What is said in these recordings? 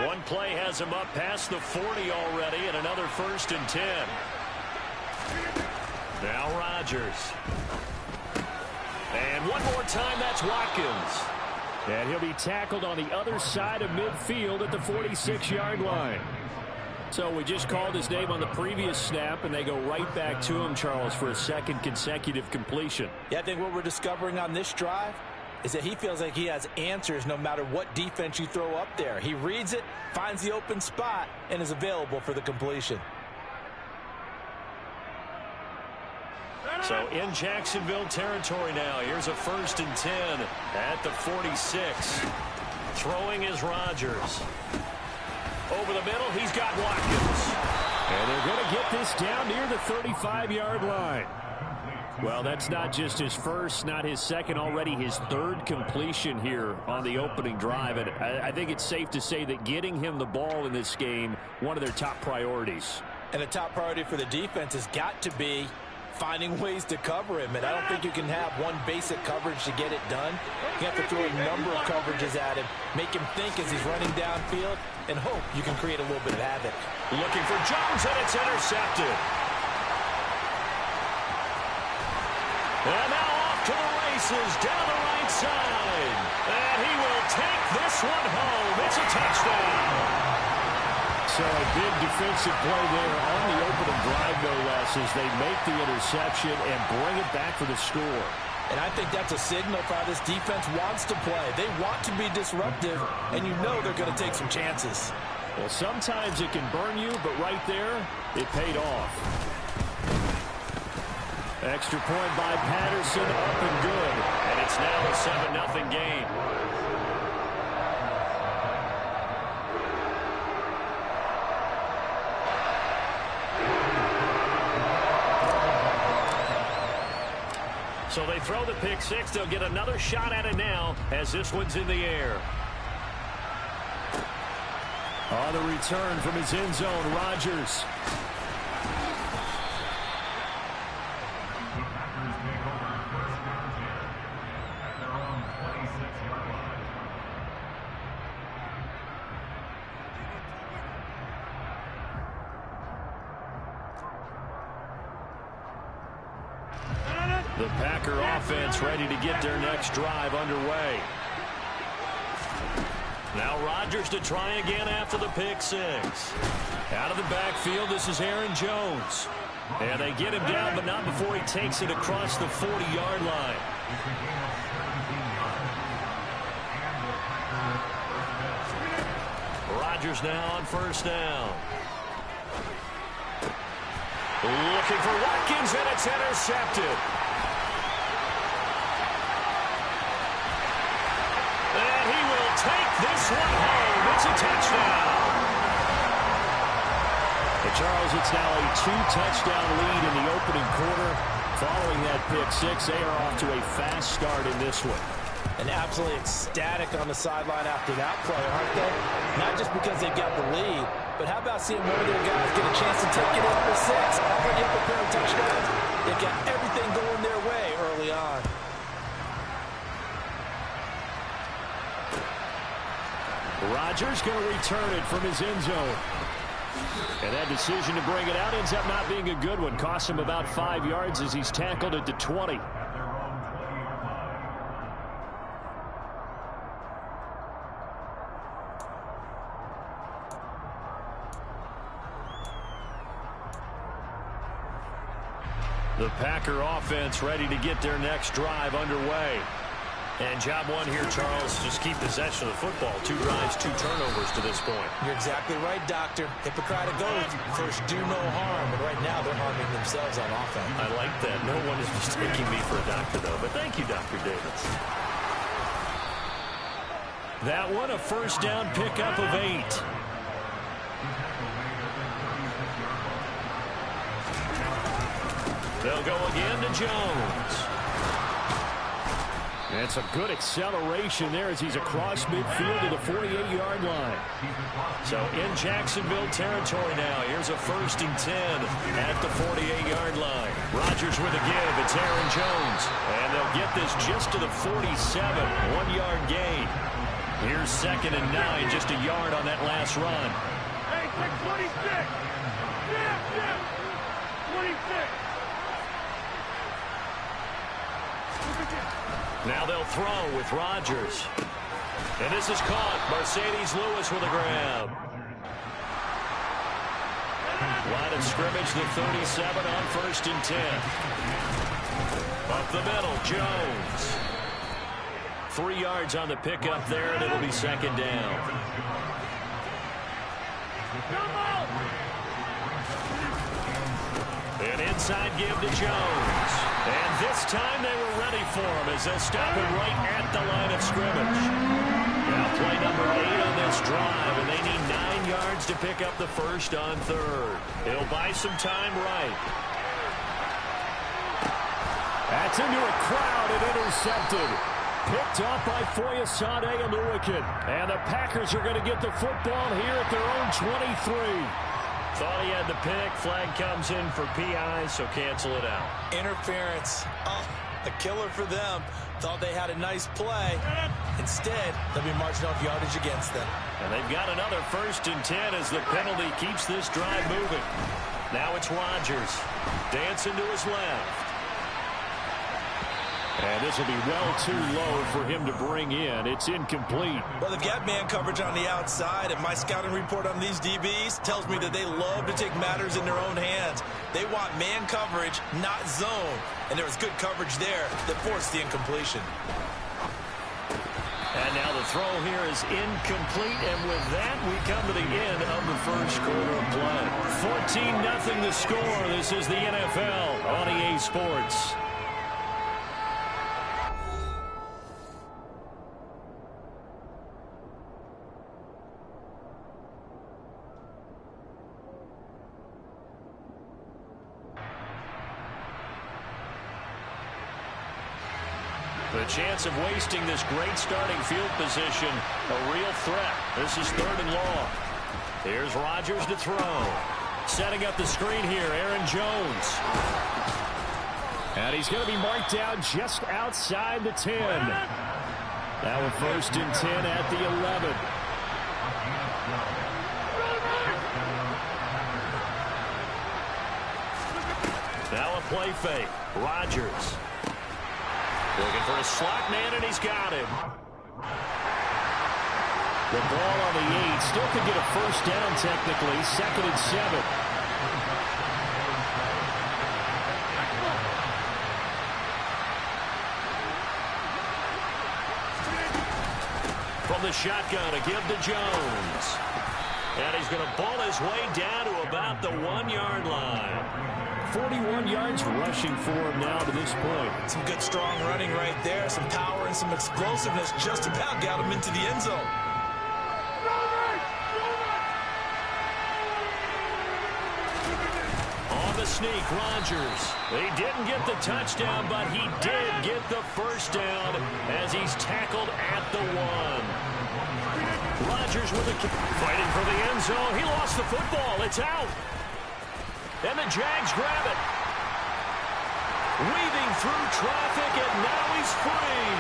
One play has him up past the 40 already, and another 1st and 10. Now Rodgers. And one more time, that's Watkins. And he'll be tackled on the other side of midfield at the 46-yard line. So we just called his name on the previous snap, and they go right back to him, Charles, for a second consecutive completion. Yeah, I think what we're discovering on this drive is that he feels like he has answers no matter what defense you throw up there. He reads it, finds the open spot, and is available for the completion. So in Jacksonville territory now. Here's a 1st and 10 at the 46. Throwing is Rodgers. Over the middle, he's got Watkins. And they're going to get this down near the 35-yard line. Well, that's not just his first, not his second, already his 3rd completion here on the opening drive. And I think it's safe to say that getting him the ball in this game, one of their top priorities. And a top priority for the defense has got to be finding ways to cover him. And I don't think you can have one basic coverage to get it done. You have to throw a number of coverages at him, make him think as he's running downfield, and hope you can create a little bit of havoc. Looking for Jones, and it's intercepted. And now off to the races, down the right side. And he will take this one home. It's a touchdown. So a big defensive play there on the opening drive, no less, as they make the interception and bring it back for the score. And I think that's a signal for how this defense wants to play. They want to be disruptive, and you know they're going to take some chances. Well, sometimes it can burn you, but right there, it paid off. Extra point by Patterson, up and good. And it's now a 7-0 game. So they throw the pick six. They'll get another shot at it now as this one's in the air. On the return from his end zone, Rodgers. The Packer offense ready to get their next drive underway. Now Rodgers to try again after the pick six. Out of the backfield, this is Aaron Jones. And they get him down, but not before he takes it across the 40-yard line. Rodgers now on first down. Looking for Watkins, and it's intercepted. And he will take this one home. It's a touchdown. And Charles, it's now a 2-touchdown lead in the opening quarter. Following that pick six, they are off to a fast start in this one. And absolutely ecstatic on the sideline after that play, aren't they? Not just because they got the lead, but how about seeing one of their guys get a chance to take it in for six, already up a pair of touchdowns? They've got everything going their way early on. Rodgers going to return it from his end zone. And that decision to bring it out ends up not being a good one. Costs him about 5 yards as he's tackled at the 20. The Packer offense ready to get their next drive underway. And job one here, Charles, just keep possession of the football. 2 drives, 2 turnovers to this point. You're exactly right, Doctor. Hippocratic oath, first do no harm. And right now they're harming themselves on offense. I like that. No one is mistaking me for a doctor, though. But thank you, Dr. Davis. That one, a first down pickup of 8. They'll go again to Jones. And some good acceleration there as he's across midfield to the 48-yard line. So in Jacksonville territory now. Here's a 1st and 10 at the 48-yard line. Rodgers with a give. It's Aaron Jones. And they'll get this just to the 47. 1-yard gain. Here's 2nd and 9, just a yard on that last run. Hey, take 26. Yeah, 26. Now they'll throw with Rodgers. And this is caught. Mercedes Lewis with a grab. Line of scrimmage, the 37 on 1st and 10. Up the middle, Jones. 3 yards on the pickup there, and it'll be 2nd down. An inside give to Jones. And this time they were ready for him as they stop him right at the line of scrimmage. Now play number 8 on this drive, and they need 9 yards to pick up the first on 3rd. It'll buy some time right. That's into a crowd and intercepted. Picked off by Foyesade Oluokun. And the Packers are going to get the football here at their own 23. Thought he had the pick. Flag comes in for PI, so cancel it out. Interference. Oh, a killer for them. Thought they had a nice play. Instead, they'll be marching off yardage against them. And they've got another 1st and 10 as the penalty keeps this drive moving. Now it's Rodgers. Dancing to his left. And this will be well too low for him to bring in. It's incomplete. Well, they've got man coverage on the outside, and my scouting report on these DBs tells me that they love to take matters in their own hands. They want man coverage, not zone. And there was good coverage there that forced the incompletion. And now the throw here is incomplete, and with that, we come to the end of the first quarter of play. 14-0 the score. This is the NFL on EA Sports. The chance of wasting this great starting field position, a real threat. This is 3rd and long. Here's Rodgers to throw. Setting up the screen here, Aaron Jones. And he's going to be marked down just outside the 10. Now a 1st and 10 at the 11. Now a play fake. Rodgers. Looking for a slot man, and he's got him. The ball on the 8. Still could get a 1st down technically. 2nd and 7. From the shotgun, a give to Jones. And he's going to ball his way down to about the 1-yard line. 41 yards rushing for him now to this point. Some good strong running right there. Some power and some explosiveness just about got him into the end zone. On the sneak, Rodgers. He didn't get the touchdown, but he did get the 1st down as he's tackled at the 1. Rodgers with a kick. Fighting for the end zone. He lost the football. It's out. And the Jags grab it. Weaving through traffic, and now he's free.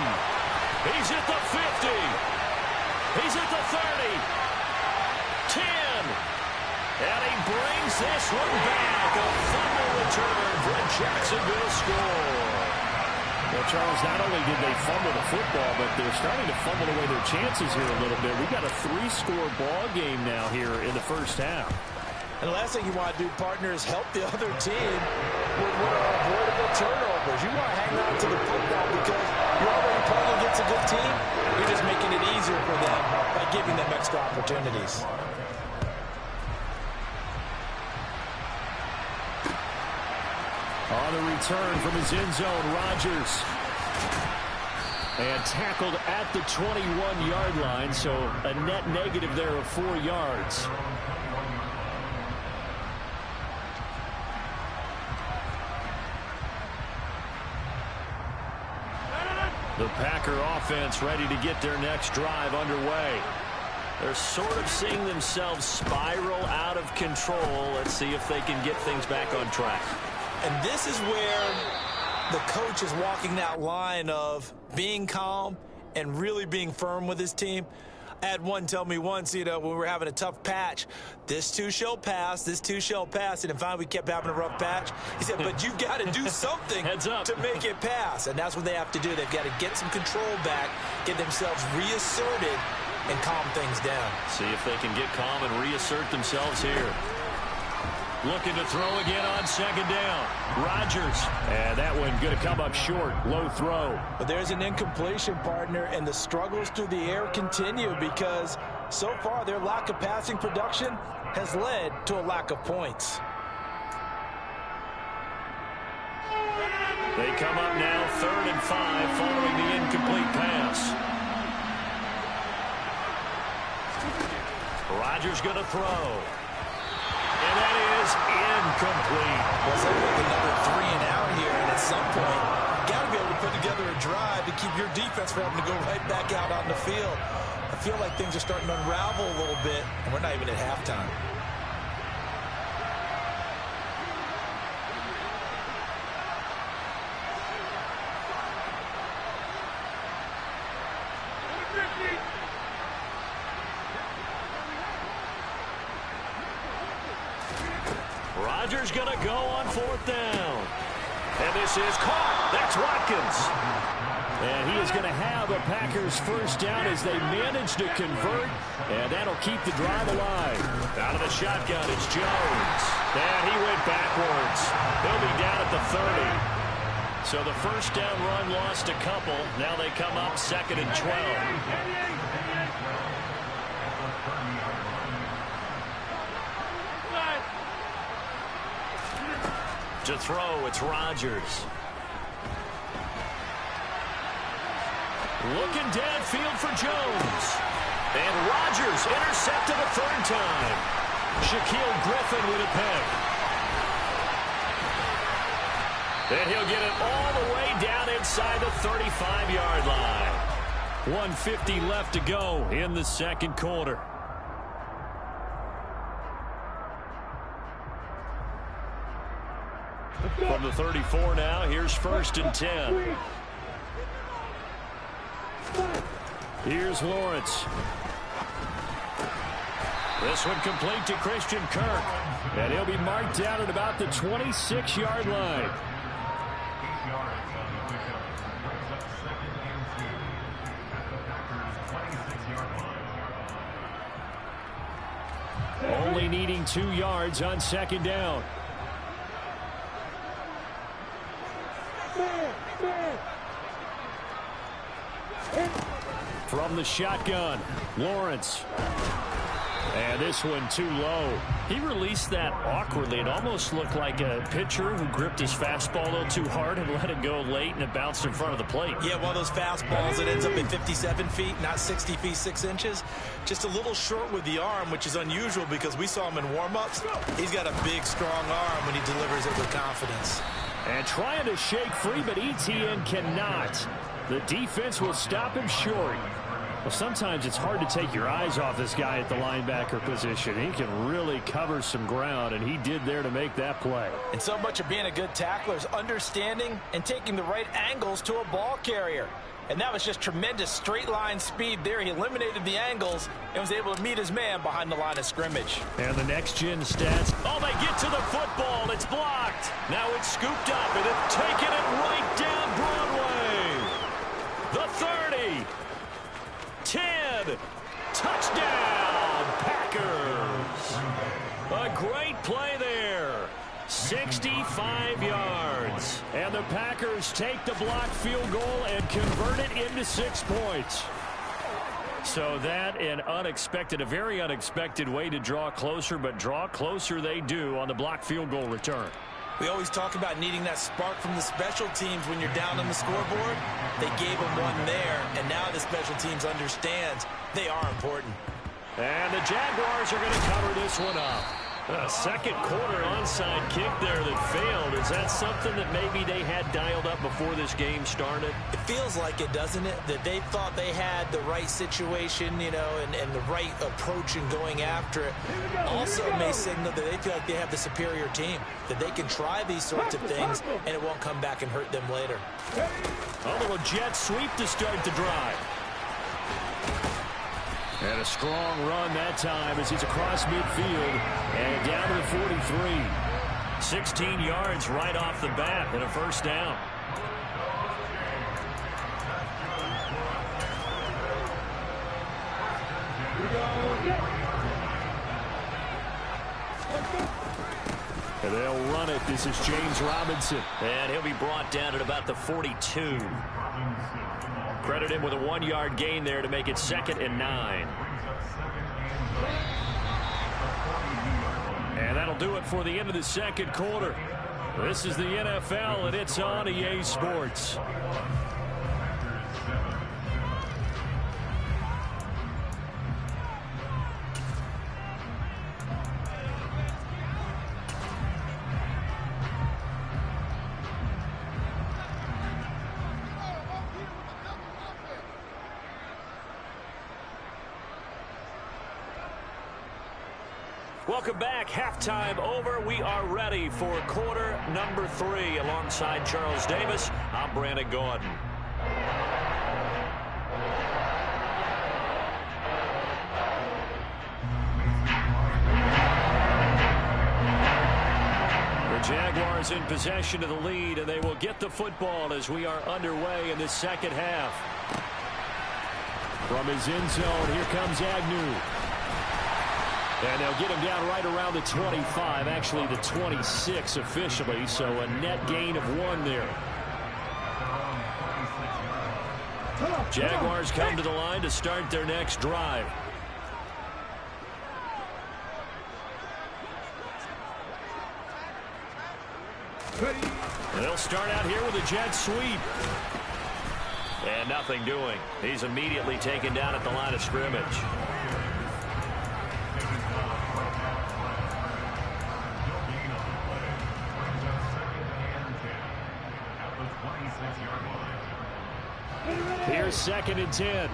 He's at the 50. He's at the 30. 10. And he brings this one back. A fumble return for a Jacksonville score. Well, Charles, not only did they fumble the football, but they're starting to fumble away their chances here a little bit. We've got a 3-score ball game now here in the first half. And the last thing you want to do, partner, is help the other team with what are avoidable turnovers. You want to hang on to the football because you're already playing against a good team. You're just making it easier for them by giving them extra opportunities. On the return from his end zone, Rodgers. And tackled at the 21-yard line, so a net negative there of 4 yards. The Packer offense ready to get their next drive underway. They're sort of seeing themselves spiral out of control. Let's see if they can get things back on track. And this is where the coach is walking that line of being calm and really being firm with his team. I had one tell me once, you know, when we were having a tough patch, this too shall pass, this too shall pass. And then finally we kept having a rough patch. He said, but you've got to do something to make it pass. And that's what they have to do. They've got to get some control back, get themselves reasserted, and calm things down. See if they can get calm and reassert themselves here. Looking to throw again on second down. Rodgers. And that one going to come up short. Low throw. But there's an incompletion, partner, and the struggles through the air continue because so far their lack of passing production has led to a lack of points. They come up now 3rd and 5 following the incomplete pass. Rodgers going to throw. And that is incomplete. Well, it's like another 3 and out here, and at some point, you got to be able to put together a drive to keep your defense from having to go right back out on the field. I feel like things are starting to unravel a little bit, and we're not even at halftime. Rodgers going to go on 4th down. And this is caught. That's Watkins. And he is going to have a Packers first down as they manage to convert. And that'll keep the drive alive. Out of the shotgun, it's Jones. And he went backwards. He'll be down at the 30. So the first down run lost a couple. Now they come up 2nd and 12. To throw, it's Rodgers. Looking downfield for Jones. And Rodgers intercepted a 3rd time. Shaquill Griffin with a pick. And he'll get it all the way down inside the 35-yard line. 1:50 left to go in the second quarter. From the 34 now, here's 1st and 10. Here's Lawrence. This one complete to Christian Kirk. And he'll be marked down at about the 26-yard line. Only needing 2 yards on 2nd down. From the shotgun, Lawrence. And this one too low. He released that awkwardly. It almost looked like a pitcher who gripped his fastball a little too hard and let it go late, and it bounced in front of the plate. Yeah, one of those fastballs that ends up at 57 feet, not 60 feet, 6 inches. Just a little short with the arm, which is unusual because we saw him in warm-ups. He's got a big, strong arm when he delivers it with confidence. And trying to shake free, but Etienne cannot. The defense will stop him short. Well, sometimes it's hard to take your eyes off this guy at the linebacker position. He can really cover some ground, and he did there to make that play. And so much of being a good tackler is understanding and taking the right angles to a ball carrier. And that was just tremendous straight-line speed there. He eliminated the angles and was able to meet his man behind the line of scrimmage. And the next-gen stats. Oh, they get to the football. It's blocked. Now it's scooped up, and it's taking it right down Broadway. The 30. 10. Touchdown, Packers. A great play there. 65 yards. And the Packers take the blocked field goal and convert it into 6 points. So that an unexpected, a very unexpected way to draw closer, but draw closer they do on the blocked field goal return. We always talk about needing that spark from the special teams when you're down on the scoreboard. They gave them one there, and now the special teams understands they are important. And the Jaguars are going to cover this one up. A second quarter onside kick there that failed. Is that something that maybe they had dialed up before this game started? It feels like it, doesn't it? That they thought they had the right situation, you know, and the right approach in going after it. Also may signal that they feel like they have the superior team, that they can try these sorts of things and it won't come back and hurt them later. A little jet sweep to start the drive. And a strong run that time as he's across midfield and down to the 43. 16 yards right off the bat and a first down. And they'll run it. This is James Robinson. And he'll be brought down at about the 42. Credit him with a 1-yard gain there to make it 2nd and 9. And that'll do it for the end of the second quarter. This is the NFL, and it's on EA Sports. Welcome back. Halftime over. We are ready for quarter number 3. Alongside Charles Davis, I'm Brandon Gaudin. The Jaguars in possession of the lead, and they will get the football as we are underway in the second half. From his end zone, here comes Agnew. And they'll get him down right around the 25, actually the 26 officially, so a net gain of 1 there. Jaguars come to the line to start their next drive. They'll start out here with a jet sweep. And nothing doing. He's immediately taken down at the line of scrimmage. Here's 2nd and 10.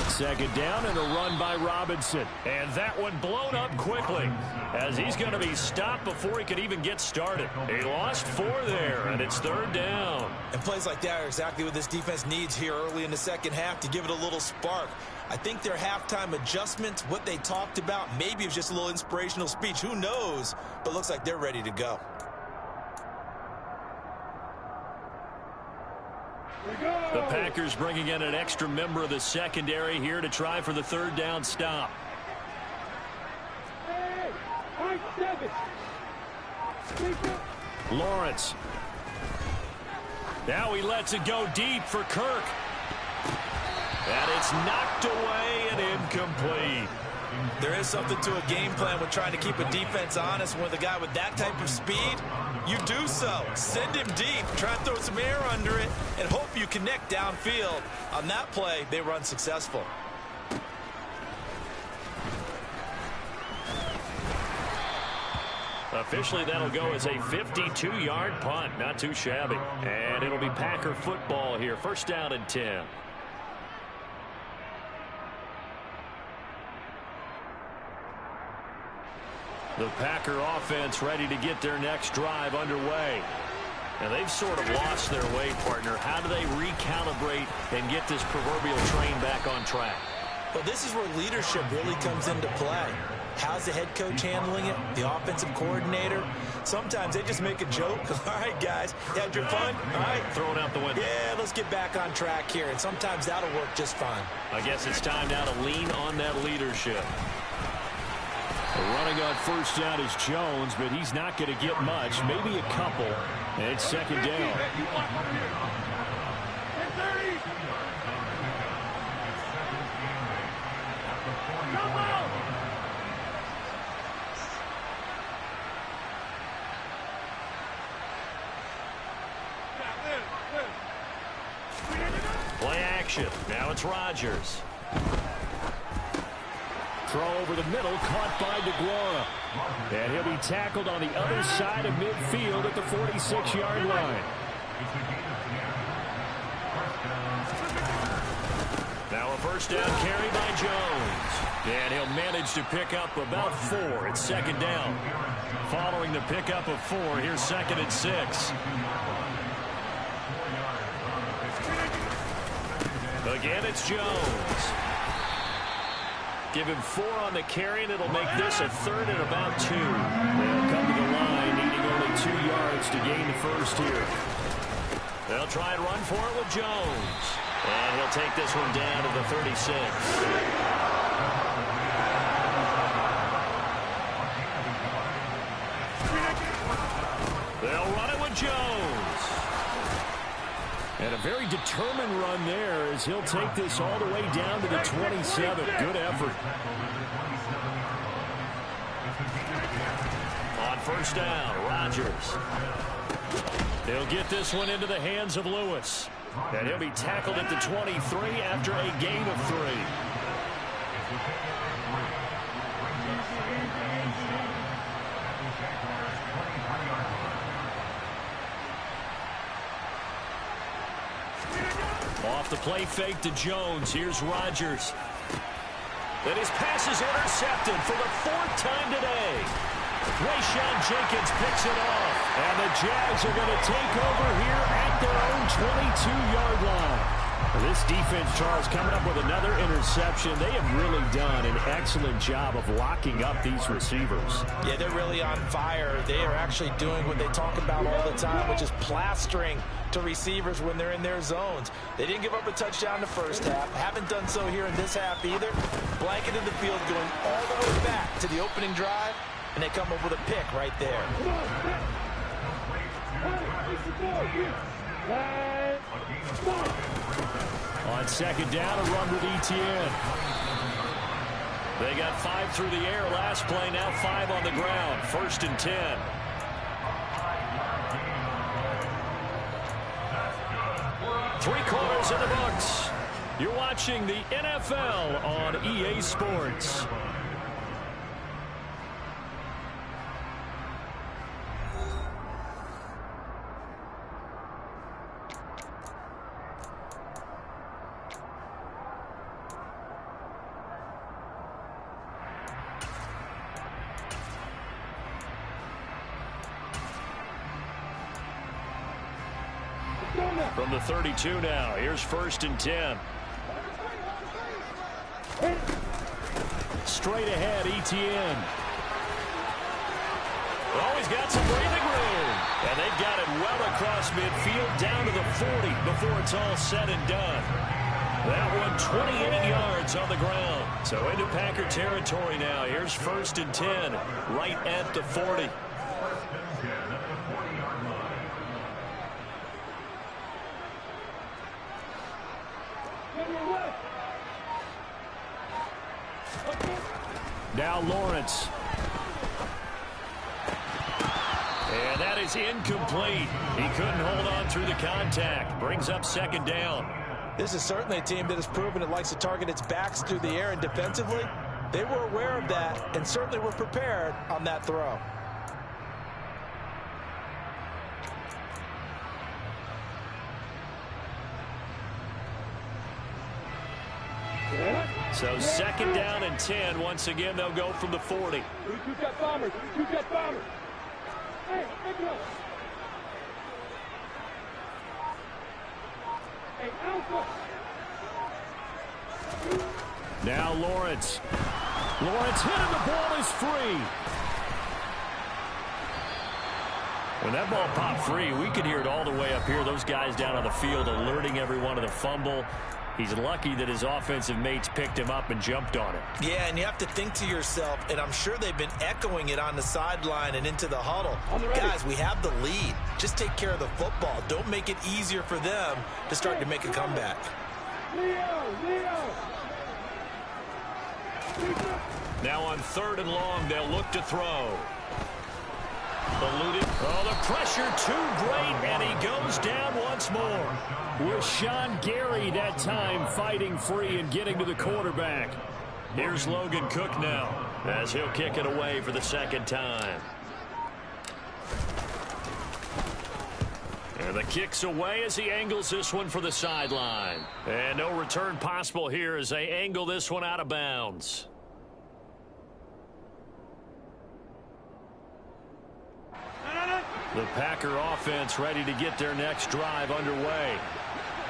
Second down and a run by Robinson. And that one blown up quickly as he's going to be stopped before he can even get started. He lost 4 there, and it's 3rd down. And plays like that are exactly what this defense needs here early in the second half to give it a little spark. I think their halftime adjustments, what they talked about, maybe it was just a little inspirational speech. Who knows? But looks like they're ready to go. The Packers bringing in an extra member of the secondary here to try for the 3rd down stop. Lawrence. Now he lets it go deep for Kirk. And it's knocked away and incomplete. There is something to a game plan with trying to keep a defense honest. With a guy with that type of speed, you do so. Send him deep, try and throw some air under it, and hope you connect downfield. On that play, they were unsuccessful. Officially, that'll go as a 52-yard punt. Not too shabby. And it'll be Packer football here. 1st down and 10. The Packer offense ready to get their next drive underway. And they've sort of lost their way, partner. How do they recalibrate and get this proverbial train back on track? Well, this is where leadership really comes into play. How's the head coach handling it? The offensive coordinator? Sometimes they just make a joke. All right, guys, you had your fun? All right. Throw it out the window. Yeah, let's get back on track here. And sometimes that'll work just fine. I guess it's time now to lean on that leadership. Running on 1st down is Jones, but he's not going to get much, maybe a couple. And it's 2nd down. Play action. Now it's Rodgers. Throw over the middle, caught by DeGuara. And he'll be tackled on the other side of midfield at the 46-yard line. Now a first down carry by Jones. And he'll manage to pick up about 4. It's second down. Following the pickup of 4, here's 2nd and 6. Again, it's Jones. Give him 4 on the carry, and it'll make this a 3rd and about 2. They'll come to the line, needing only 2 yards to gain the first here. They'll try and run for it with Jones. And he'll take this one down to the 36. They'll run it with Jones. And a very determined run there as he'll take this all the way down to the 27. Good effort. On first down, Rodgers. He'll get this one into the hands of Lewis. And he'll be tackled at the 23 after a gain of 3. Off the play fake to Jones. Here's Rodgers. And his pass is intercepted for the 4th time today. Rayshawn Jenkins picks it off. And the Jags are going to take over here at their own 22-yard line. This defense, Charles, coming up with another interception. They have really done an excellent job of locking up these receivers. Yeah, they're really on fire. They are actually doing what they talk about all the time, which is plastering to receivers when they're in their zones. They didn't give up a touchdown in the first half. Haven't done so here in this half either. Blanketed the field going all the way back to the opening drive, and they come up with a pick right there. On second down, a run with Etienne. They got 5 through the air last play, now 5 on the ground. 1st and 10. Three-quarters in the books. You're watching the NFL on EA Sports. From the 32 now, here's 1st and 10. Straight ahead, Etienne. Oh, he's got some breathing room. And they've got it well across midfield down to the 40 before it's all said and done. That one 28 yards on the ground. So into Packer territory now. Here's 1st and 10 right at the 40. Now Lawrence. And that is incomplete. He couldn't hold on through the contact. Brings up 2nd down. This is certainly a team that has proven it likes to target its backs through the air, and defensively, they were aware of that and certainly were prepared on that throw. So 2nd down and 10. Once again, they'll go from the 40. Two jet bombers. Two jet bombers. Hey, pick it up. Hey, Alpha. Now Lawrence. Lawrence hit and the ball is free. When that ball popped free, we could hear it all the way up here. Those guys down on the field alerting everyone of the fumble. He's lucky that his offensive mates picked him up and jumped on it. Yeah, and you have to think to yourself, and I'm sure they've been echoing it on the sideline and into the huddle. Guys, we have the lead. Just take care of the football. Don't make it easier for them to start to make a comeback. Now on 3rd and long, they'll look to throw. Eluded. Oh, the pressure too great, and he goes down once more. With Sean Gary that time fighting free and getting to the quarterback. Here's Logan Cook now as he'll kick it away for the 2nd time. And the kick's away as he angles this one for the sideline. And no return possible here as they angle this one out of bounds. The Packer offense ready to get their next drive underway.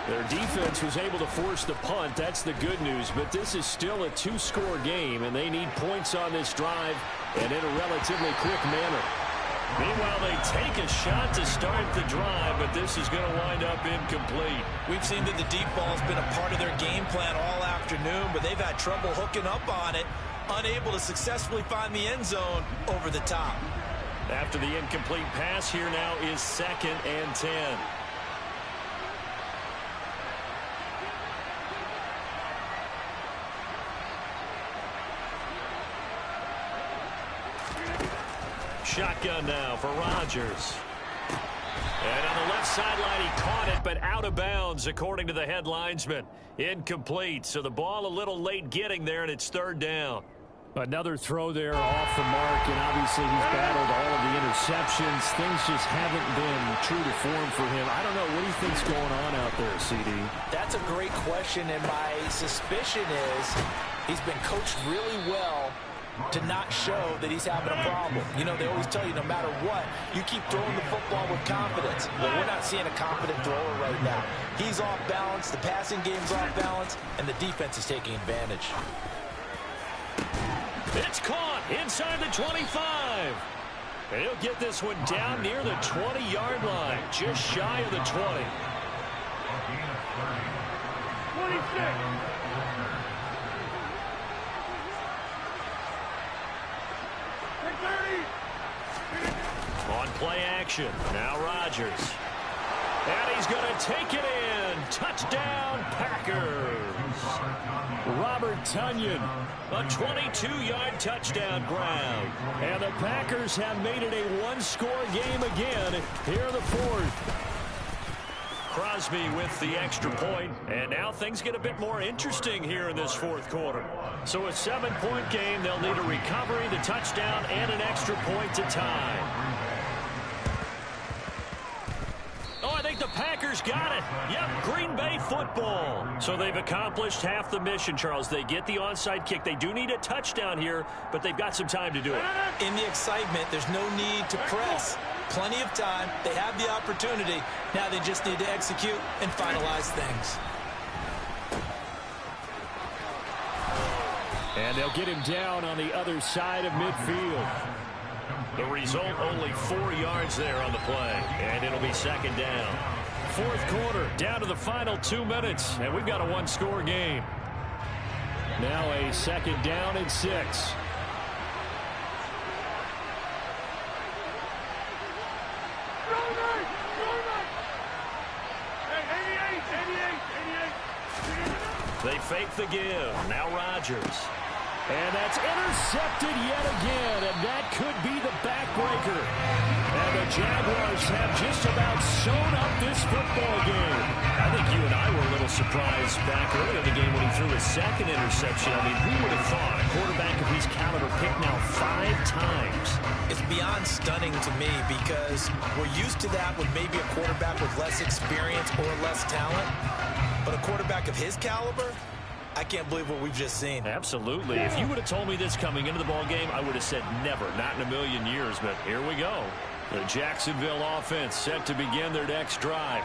Their defense was able to force the punt. That's the good news. But this is still a two-score game, and they need points on this drive and in a relatively quick manner. Meanwhile, they take a shot to start the drive, but this is going to wind up incomplete. We've seen that the deep ball's been a part of their game plan all afternoon, but they've had trouble hooking up on it, unable to successfully find the end zone over the top. After the incomplete pass, here now is 2nd and 10. Shotgun now for Rodgers. And on the left sideline, he caught it, but out of bounds, according to the head linesman. Incomplete, so the ball a little late getting there, and it's 3rd down. Another throw there off the mark, and obviously he's battled all of the interceptions. Things just haven't been true to form for him. I don't know. What do you think's going on out there, CD? That's a great question, and my suspicion is he's been coached really well to not show that he's having a problem. You know, they always tell you no matter what, you keep throwing the football with confidence. Well, we're not seeing a confident thrower right now. He's off balance, the passing game's off balance, and the defense is taking advantage. It's caught inside the 25. And he'll get this one down near the 20-yard line, just shy of the 20. 26. On play action, now Rodgers. And he's going to take it in. Touchdown, Packers. Robert Tonyan. A 22-yard touchdown ground. And the Packers have made it a one-score game again here in the 4th. Crosby with the extra point, and now things get a bit more interesting here in this 4th quarter. So a 7-point game, they'll need a recovery, the touchdown, and an extra point to tie. Oh, I think the Packers got it. Yep, Green Bay football. So they've accomplished half the mission, Charles. They get the onside kick. They do need a touchdown here, but they've got some time to do it. In the excitement, there's no need to press. Plenty of time. They have the opportunity. Now they just need to execute and finalize things. And they'll get him down on the other side of midfield. The result, only 4 yards there on the play, and it'll be 2nd down. 4th quarter, down to the final 2 minutes, and we've got a one-score game. Now a 2nd down and 6. They fake the give. Now Rodgers. And that's intercepted yet again, and that could be the backbreaker. And the Jaguars have just about sewn up this football game. I think you and I were a little surprised back early in the game when he threw his 2nd interception. I mean, who would have thought a quarterback of his caliber picked now 5 times? It's beyond stunning to me because we're used to that with maybe a quarterback with less experience or less talent. But a quarterback of his caliber, I can't believe what we've just seen. Absolutely. If you would have told me this coming into the ball game, I would have said never, not in a million years. But here we go. The Jacksonville offense set to begin their next drive.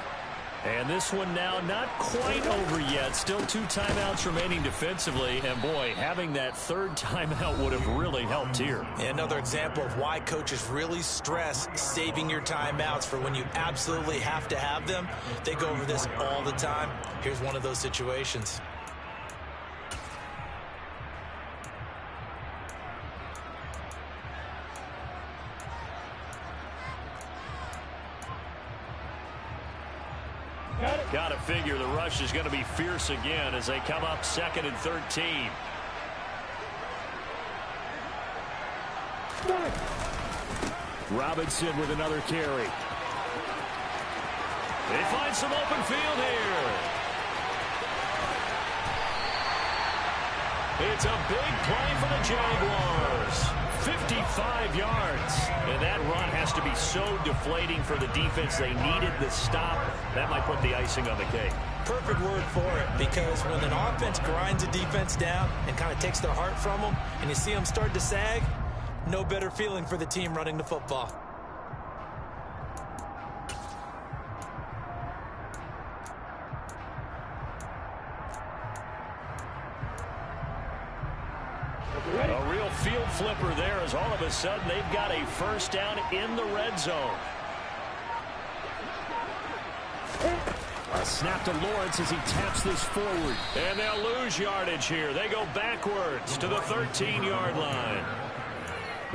And this one now not quite over yet. Still 2 timeouts remaining defensively. And, boy, having that 3rd timeout would have really helped here. Another example of why coaches really stress saving your timeouts for when you absolutely have to have them. They go over this all the time. Here's one of those situations. Got to figure the rush is going to be fierce again as they come up 2nd and 13. Robinson with another carry. They find some open field here. It's a big play for the Jaguars. 55 yards. And that run has to be so deflating for the defense. They needed the stop. That might put the icing on the cake. Perfect word for it, because when an offense grinds a defense down and kind of takes their heart from them, and you see them start to sag, no better feeling for the team running the football. A real field flipper there, as all of a sudden they've got a first down in the red zone. A snap to Lawrence as he taps this forward. And they'll lose yardage here. They go backwards to the 13-yard line.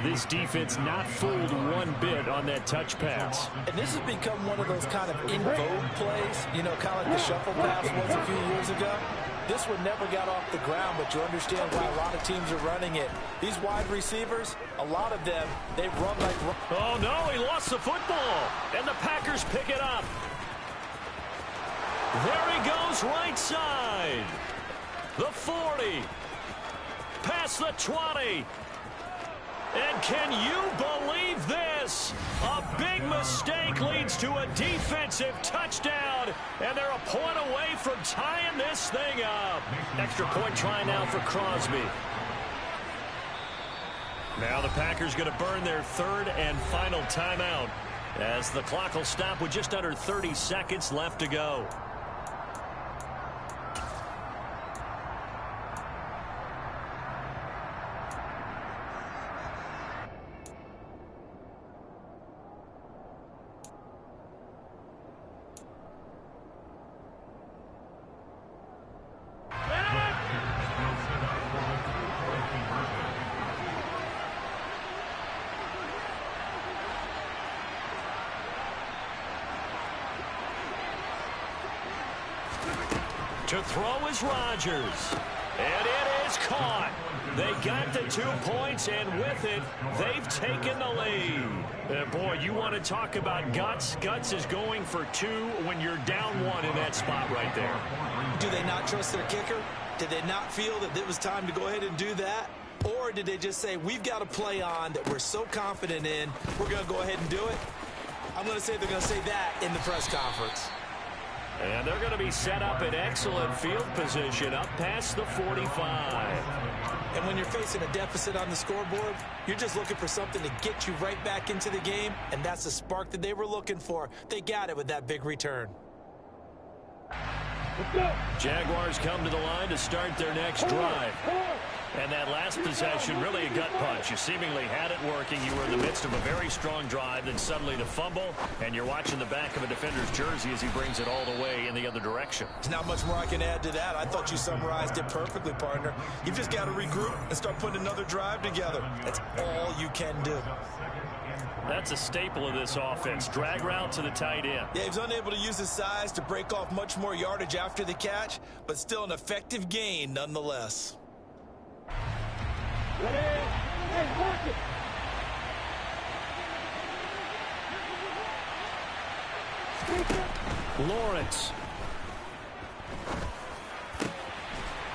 This defense not fooled one bit on that touch pass. And this has become one of those kind of in vogue plays, you know, kind of like the shuffle pass was a few years ago. This one never got off the ground, but you understand why a lot of teams are running it. These wide receivers, a lot of them, they run like... Oh, no, he lost the football. And the Packers pick it up. There he goes, right side. The 40. Past the 20. And can you believe this? A big mistake leads to a defensive touchdown, and they're a point away from tying this thing up. Extra point try now for Crosby. Now the Packers going to burn their third and final timeout, as the clock will stop with just under 30 seconds left to go. To throw is Rodgers. And it is caught. They got the 2 points, and with it, they've taken the lead. Boy, you want to talk about guts. Guts is going for 2 when you're down 1 in that spot right there. Do they not trust their kicker? Did they not feel that it was time to go ahead and do that? Or did they just say, we've got a play on that we're so confident in, we're going to go ahead and do it? I'm going to say they're going to say that in the press conference. And they're going to be set up in excellent field position up past the 45. And when you're facing a deficit on the scoreboard, you're just looking for something to get you right back into the game, and that's the spark that they were looking for. They got it with that big return. Jaguars come to the line to start their next drive. And that last possession, really a gut punch. You seemingly had it working. You were in the midst of a very strong drive, then suddenly the fumble, and you're watching the back of a defender's jersey as he brings it all the way in the other direction. There's not much more I can add to that. I thought you summarized it perfectly, partner. You've just got to regroup and start putting another drive together. That's all you can do. That's a staple of this offense. Drag route to the tight end. Yeah, he was unable to use his size to break off much more yardage after the catch, but still an effective gain nonetheless. Lawrence.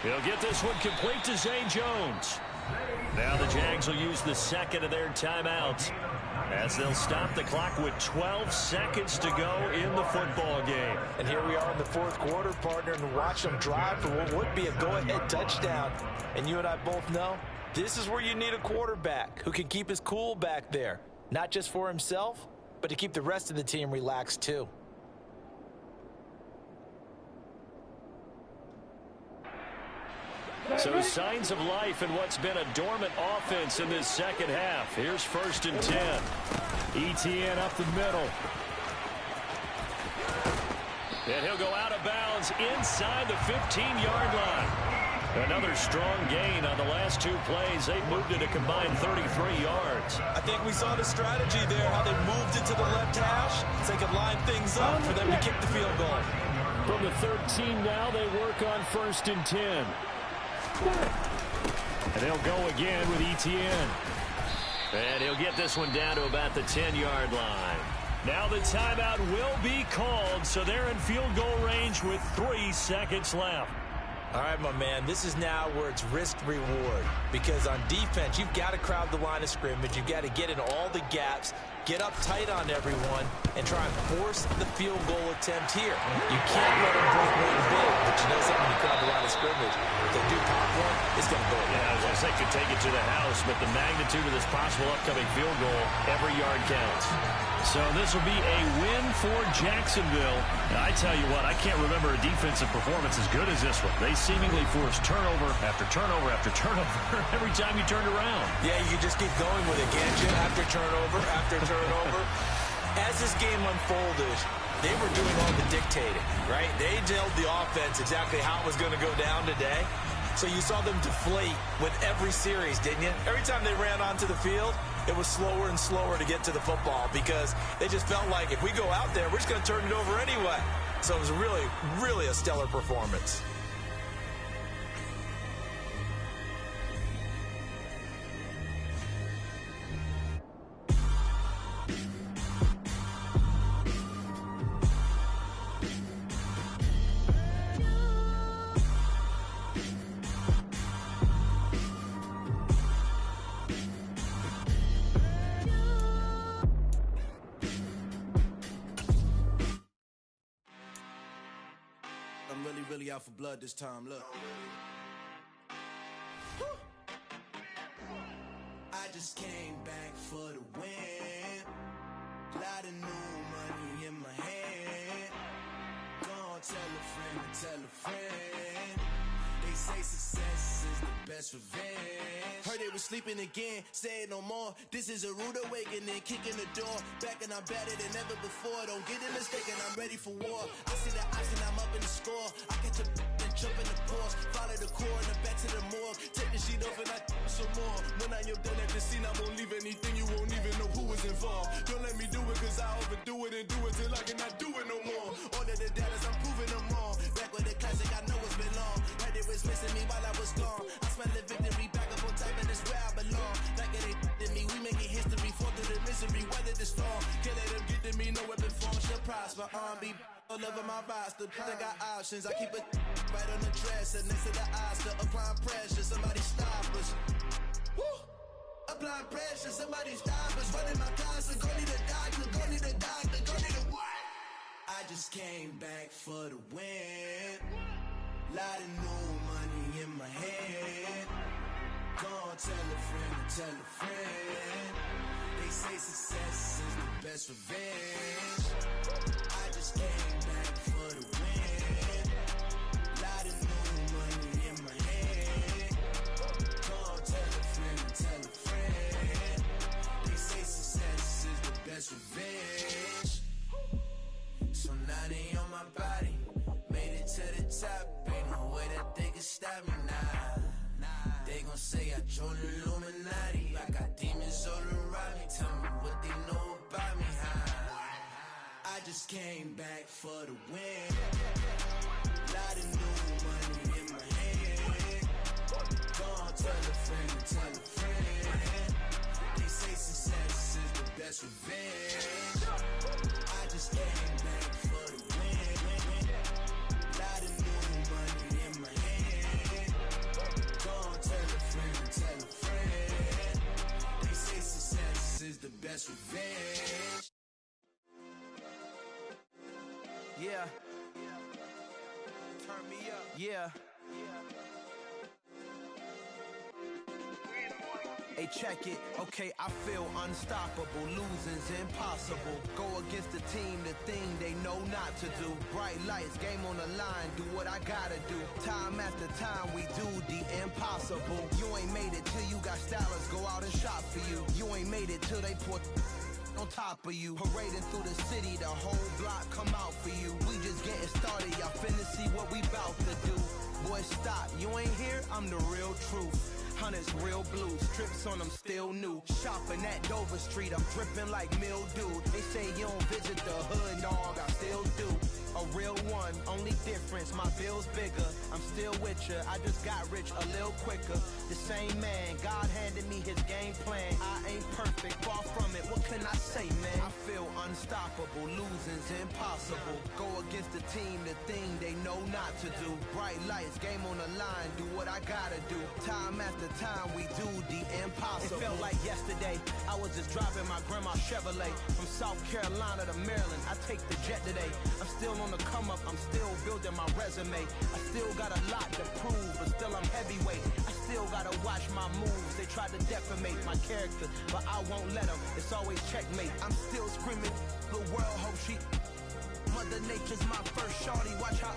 He'll get this one complete to Zay Jones. Now the Jags will use the second of their timeouts, as they'll stop the clock with 12 seconds to go in the football game. And here we are in the fourth quarter, partner, and watch them drive for what would be a go-ahead touchdown. And you and I both know this is where you need a quarterback who can keep his cool back there, not just for himself, but to keep the rest of the team relaxed too. So signs of life in what's been a dormant offense in this second half. Here's 1st and 10. ETN up the middle. And he'll go out of bounds inside the 15-yard line. Another strong gain on the last 2 plays. They moved it a combined 33 yards. I think we saw the strategy there, how they moved it to the left hash so they could line things up for them to kick the field goal. From the 13 now, they work on 1st and 10. And they'll go again with ETN. And he'll get this one down to about the 10-yard line. Now the timeout will be called, so they're in field goal range with 3 seconds left. All right, my man, this is now where it's risk-reward. Because on defense, you've got to crowd the line of scrimmage. You've got to get in all the gaps, get up tight on everyone, and try and force the field goal attempt here. You can't let them break one big, but you know something, when you crowd the line of scrimmage, if they do pop one, it's going to go. Yeah, I was going to say, could take it to the house, but the magnitude of this possible upcoming field goal, every yard counts. So this will be a win for Jacksonville. And I tell you what, I can't remember a defensive performance as good as this one. They seemingly forced turnover after turnover after turnover every time you turned around. Yeah, you just keep going with it, can't you? After turnover. As this game unfolded, they were doing all the dictating, right? They told the offense exactly how it was going to go down today. So you saw them deflate with every series, didn't you? Every time they ran onto the field, it was slower and slower to get to the football because they just felt like if we go out there, we're just going to turn it over anyway. So it was really, really a stellar performance. Really out for blood this time, look. I just came back for the win. Lot of new money in my hand. Gonna tell a friend to tell a friend. They say success is the best revenge. Heard they was sleeping again, say it no more. This is a rude awakening, kicking the door. Back and I'm better than ever before. Don't get it mistaken, I'm ready for war. I see the option, I'm up in the score. I catch a and jump in the Porsche. Follow the core and the back to the morgue. Take the sheet off and I some more. When I am done at the scene, I won't leave anything. You won't even know who was involved. Don't let me do it cause I overdo it and do it till I cannot do it no more. All of the doubters, I'm proving them wrong. Back with the classic, I know it's been long. Heard it was missing me while I was gone. I smell the victory back up on top and it's where I belong. Like it ain't to me, we making history. Fall through the misery, weather the storm. Can't let them get to me, no weapon form should prosper. Be all over my roster, I got options. I keep it right on the dresser, next to the Oscar. Applying pressure, somebody stop us. Woo! Applying pressure, somebody stop us. Running my closet, go need a doctor, go need a doctor, go need a what? I just came back for the win. Lot of new money in my hand. Gonna tell a friend to tell a friend. They say success is the best revenge. I just came back for the win. Lot of new money in my hand. Gonna tell a friend to tell a friend. They say success is the best revenge. So now they on my body. Made it to the top. Ain't no way that they can stop me now. They gon' say I joined the Illuminati. I got demons all around me. Tell me what they know about me, huh? I just came back for the win. Lot of new money in my hand. Gonna tell a friend to tell a friend. They say success is the best revenge. I just came back for the win. Lot of new money in my hand. Gonna tell a friend to tell a friend. They say success is the best revenge. Yeah. Turn me up. Yeah. Hey, check it. Okay, I feel unstoppable. Losing's impossible. Go against the team, the thing they know not to do. Bright lights, game on the line. Do what I gotta do. Time after time, we do the impossible. You ain't made it till you got stylists go out and shop for you. You ain't made it till they put on top of you. Parading through the city, the whole block come out for you. We just getting started, y'all finna see what we bout to do. Boy, stop, you ain't here, I'm the real truth. Hunters, real blues, strips on them still new. Shopping at Dover Street, I'm dripping like mildew. They say you don't visit the hood, dog, I still do. A real one, only difference, my bill's bigger. I'm still with ya, I just got rich a little quicker. The same man, God handed me his game plan. I ain't perfect, far from it, what can can I say, man? I feel unstoppable, losing's impossible. Go against the team, the thing they know not to do. Bright lights, game on the line, do what I gotta do. Time after time, we do the impossible. It felt like yesterday, I was just driving my grandma's Chevrolet. From South Carolina to Maryland, I take the jet today. I'm still on the come up, I'm still building my resume. I still got a lot to prove, but still I'm heavyweight. I still gotta watch my moves, they try to defamate my character, but I won't let them, it's always checkmate. I'm still screaming, the world hope she, Mother Nature's my first shorty, watch how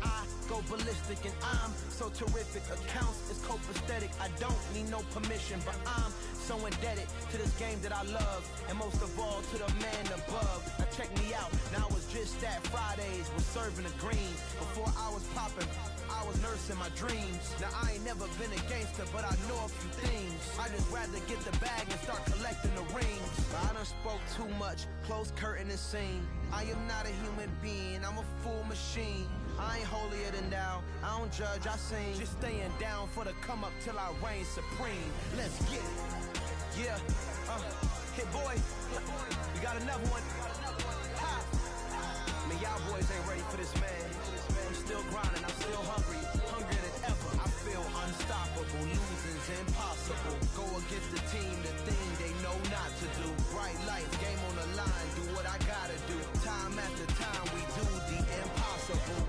I go ballistic and I'm so terrific. Accounts is copacetic, I don't need no permission, but I'm so indebted to this game that I love, and most of all to the man above. Now check me out, now I was just at Fridays, was serving the greens. Before I was popping, I was nursing my dreams. Now I ain't never been a gangster, but I know a few things. I just rather get the bag and start collecting the rings. But I done spoke too much, close curtain and scene. I am not a human being, I'm a full machine. I ain't holier than thou, I don't judge, I sing. Just staying down for the come up till I reign supreme. Let's get it. Yeah, hit boy, we got another one. Ha! Man, y'all boys ain't ready for this, man. I'm still grinding, I'm still hungry, hungrier than ever. I feel unstoppable, losing's impossible. Go against the team, the thing they know not to do. Bright lights, game on the line, do what I gotta do. Time after time, we do the impossible.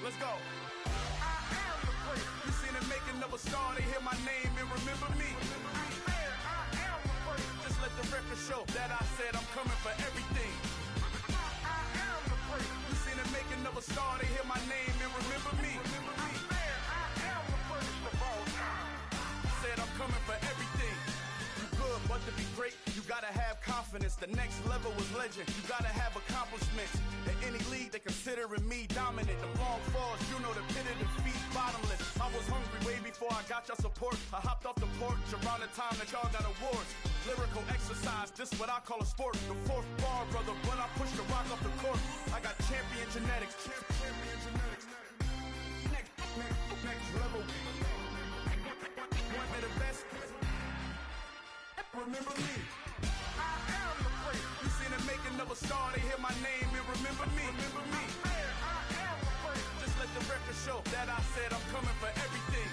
Let's go. I am the first. You seen the making of a star, they hear my name and remember me. I am the first. Just let the record show that I said I'm coming for everything. I am the first. You seen the making of a star, they hear my name and remember me. I am the first of all time. Said I'm coming for everything. You good, but to be great, you gotta have confidence. The next level was legend. You gotta have accomplishments. In any league, they considering me dominant. The long falls, you know the pit of defeat, bottomless. I was hungry way before I got your support. I hopped off the porch around the time that y'all got awards. Lyrical exercise, this what I call a sport. The fourth bar, brother, when I push the rock off the court. I got champion genetics. Champion genetics. Next level. One of the best. Remember me. I am the first. You seen the making of a star, they hear my name and remember me. Remember me. I am the first. Just let the record show that I said I'm coming for everything.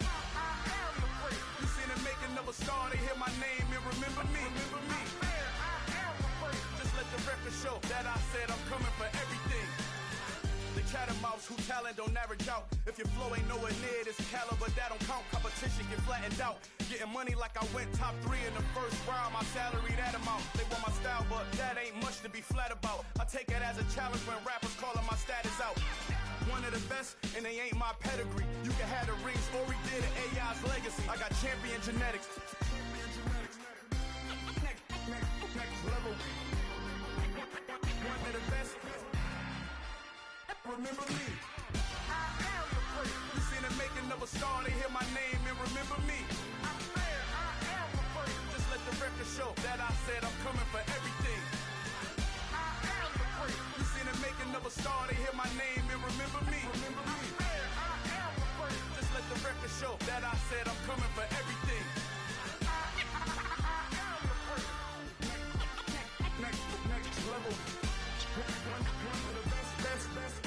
I am the first. You seen the making of a star, they hear my name and remember me. Remember me. I am the first. Just let the record show that I said I'm coming for everything. The chattermouths who talent don't average out. If your flow ain't nowhere near this caliber, that don't count. Competition get flattened out. Getting money like I went top 3 in the first round. My salary that amount. They want my style, but that ain't much to be flat about. I take it as a challenge when rappers calling my status out. One of the best, and they ain't my pedigree. You can have the rings, or we did it, AI's legacy. I got champion genetics. Next level. One of the best. Remember me. I am the first. You seen the making of a star, they hear my name and remember me. I am the first. Just let the record show that I said I'm coming for everything. I am the first. You seen the making of a star, they hear my name and remember me. Remember me. I am the first. Just let the record show that I said I'm coming for everything. I am the first. Next level. One of the best. Next level.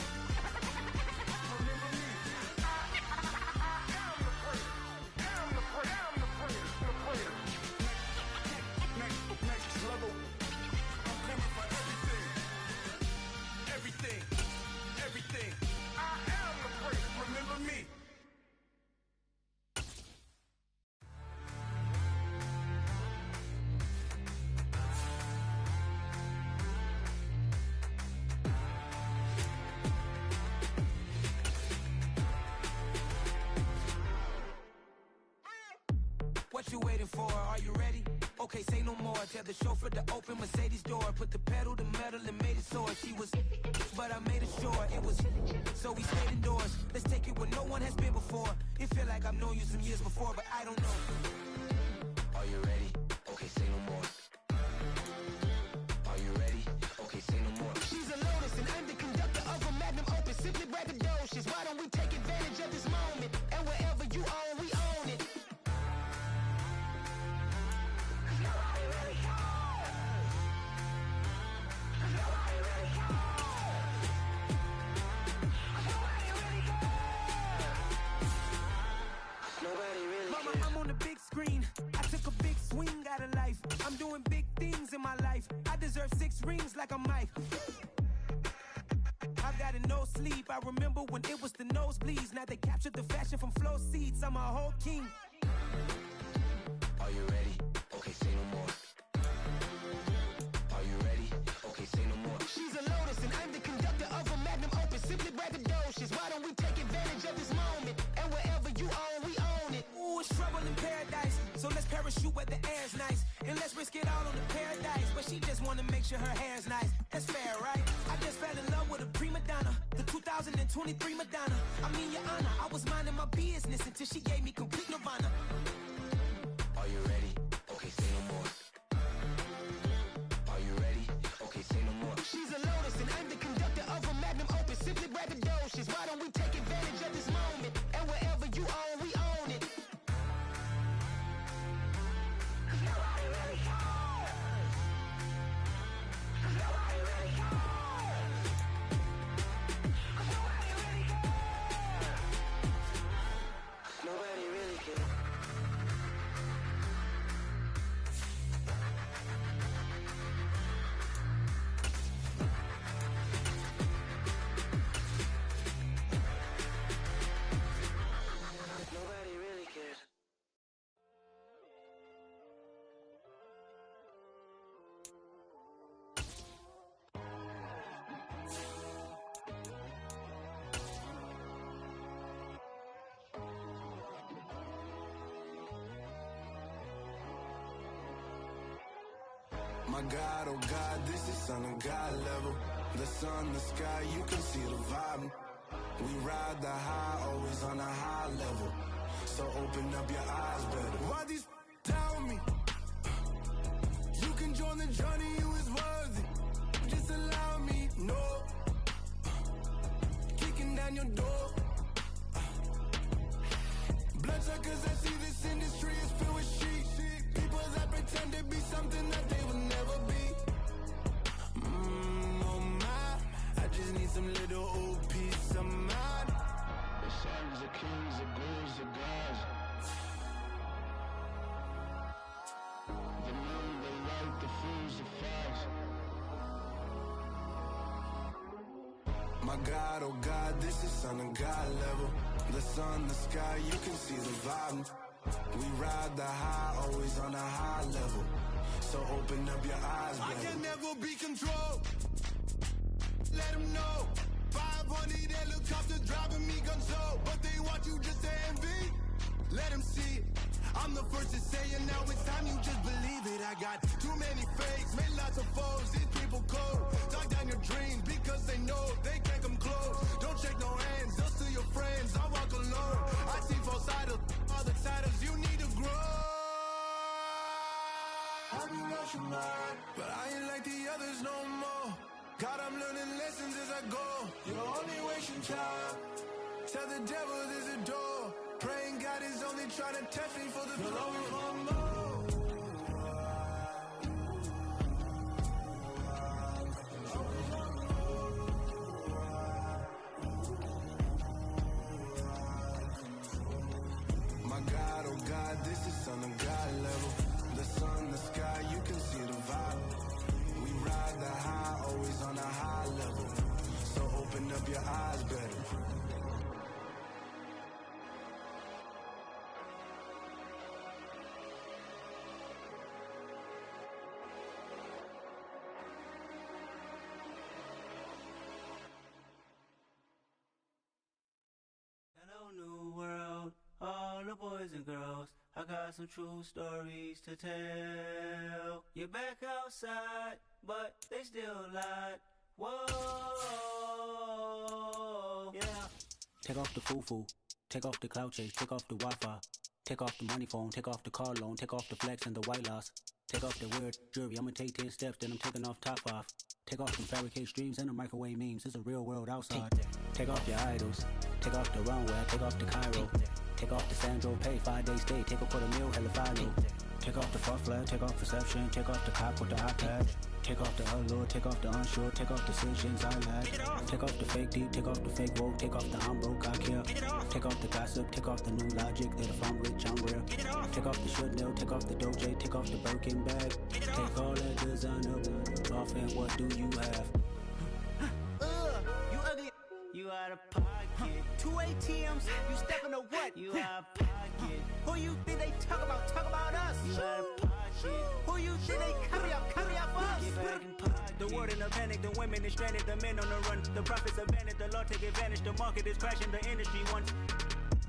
I'm coming for everything. Everything. I am the first. Remember me. What you waiting for? Are you ready? Okay, say no more. Tell the chauffeur to open Mercedes door. Put the pedal to metal and made it soar. She was, but I made it sure it was. So we stayed indoors. Let's take it where no one has been before. It feel like I've known you some years before, but I don't know. Are you ready? Okay, say no more. Are you ready? Okay, say no more. She's a Lotus and I'm the conductor of a Magnum Opus. Simply braggadocious. Why don't we take advantage of this moment? And wherever you own, we own it. Mama, I'm on the big screen. I took a big swing out of life. I'm doing big things in my life. I deserve 6 rings like a Mike. I've got no sleep. I remember when it was the nosebleeds. Now they captured the fashion from flow seats. I'm a whole king. Are you ready? Okay, say no more. Are you ready? Okay, say no more. She's a Lotus and I'm the conductor of a Magnum Opus. Simply braggadocious. Why don't we take advantage of this moment? And wherever you own, we own it. Ooh, it's trouble in paradise. So let's parachute where the air's nice. And let's risk it all on the paradise. But she just wanna make sure her hair's nice. That's fair, right? I just fell in love with a prima donna. The 2023 Madonna. I mean, your honor, I was minding my business until she gave me complete nirvana. Are you ready? Okay, say no more. Are you ready? Okay, say no more. She's a Lotus and I'm the conductor of a Magnum Opus. Simply braggadocious. Why don't we take advantage of this moment? And wherever you own, we own it. Nobody really cares. Nobody really cares. Nobody really cares. Nobody really cares. Nobody really cares. My God, oh God, this is Son of God level. The sun, the sky, you can see the vibe. We ride the high, always on a high level. So open up your eyes better. Why these tell me? You can join the journey, you is worthy. Just allow me, no. Kicking down your door. Bloodsuckers that see this industry is filled with sheep. People that pretend to be something that they will never be. Oh my, I just need some little old peace of mind. The sons of kings, the ghouls, the gods. The moon, the light, the fools, the facts. My God, oh God, this is Son of God level. The sun, the sky, you can see the vibe. We ride the high, always on a high level. So open up your eyes, baby. I can never be controlled. Let them know. 500 helicopters driving me gonzo. But they want you just to envy. Let them see it. I'm the first to say it, now it's time you just believe it. I got too many fakes, made lots of foes. These people cold. Talk down your dreams because they know they can't come close. Don't shake no hands, they'll steal your friends. I walk alone. I see false idols, all the titles you need to grow. I be rushing mine, but I ain't like the others no more. God, I'm learning lessons as I go. You're only wasting time. Tell the devil there's a door. Praying God is only trying to test me for the throne. My God, oh God, this is Son of God level. The sun, the sky, you can see the vibe. We ride the high, always on a high level. So open up your eyes better. Hello, new world. All the boys boys and girls, I got some true stories to tell. You're back outside, but they still lied. Whoa, yeah. Take off the foo-foo, take off the cloud chase, take off the Wi-Fi. Take off the money phone, take off the car loan, take off the flex and the white loss. Take off the weird jewelry, I'ma take 10 steps, then I'm taking off top 5. Take off them fabricated streams and the microwave memes, it's a real world outside. Take off your idols, take off the runway, take off the Cairo. Take off the Sandro pay, 5-day stay, take a quarter meal, hella final. Take off the fuck flag, take off perception, take off the cop with the iPad. Take off the allure, take off the unsure, take off decisions I lack. Take off the fake deep, take off the fake woke, take off the I'm broke, I care. Take off the gossip, take off the new logic, that if I'm rich, I'm real. Take off the Chanel, take off the Doja, take off the Birkin bag. Take all that designer off and what do you have? You ugly, you out of pocket. 2 ATMs, you stepping to what? You out of pocket. Who you think they talk about us? You out of pocket. Who you think they carry up for us? Get back in pocket. The world in a panic, the women is stranded, the men on the run. The profits abandoned, the law take advantage, the market is crashing, the industry wants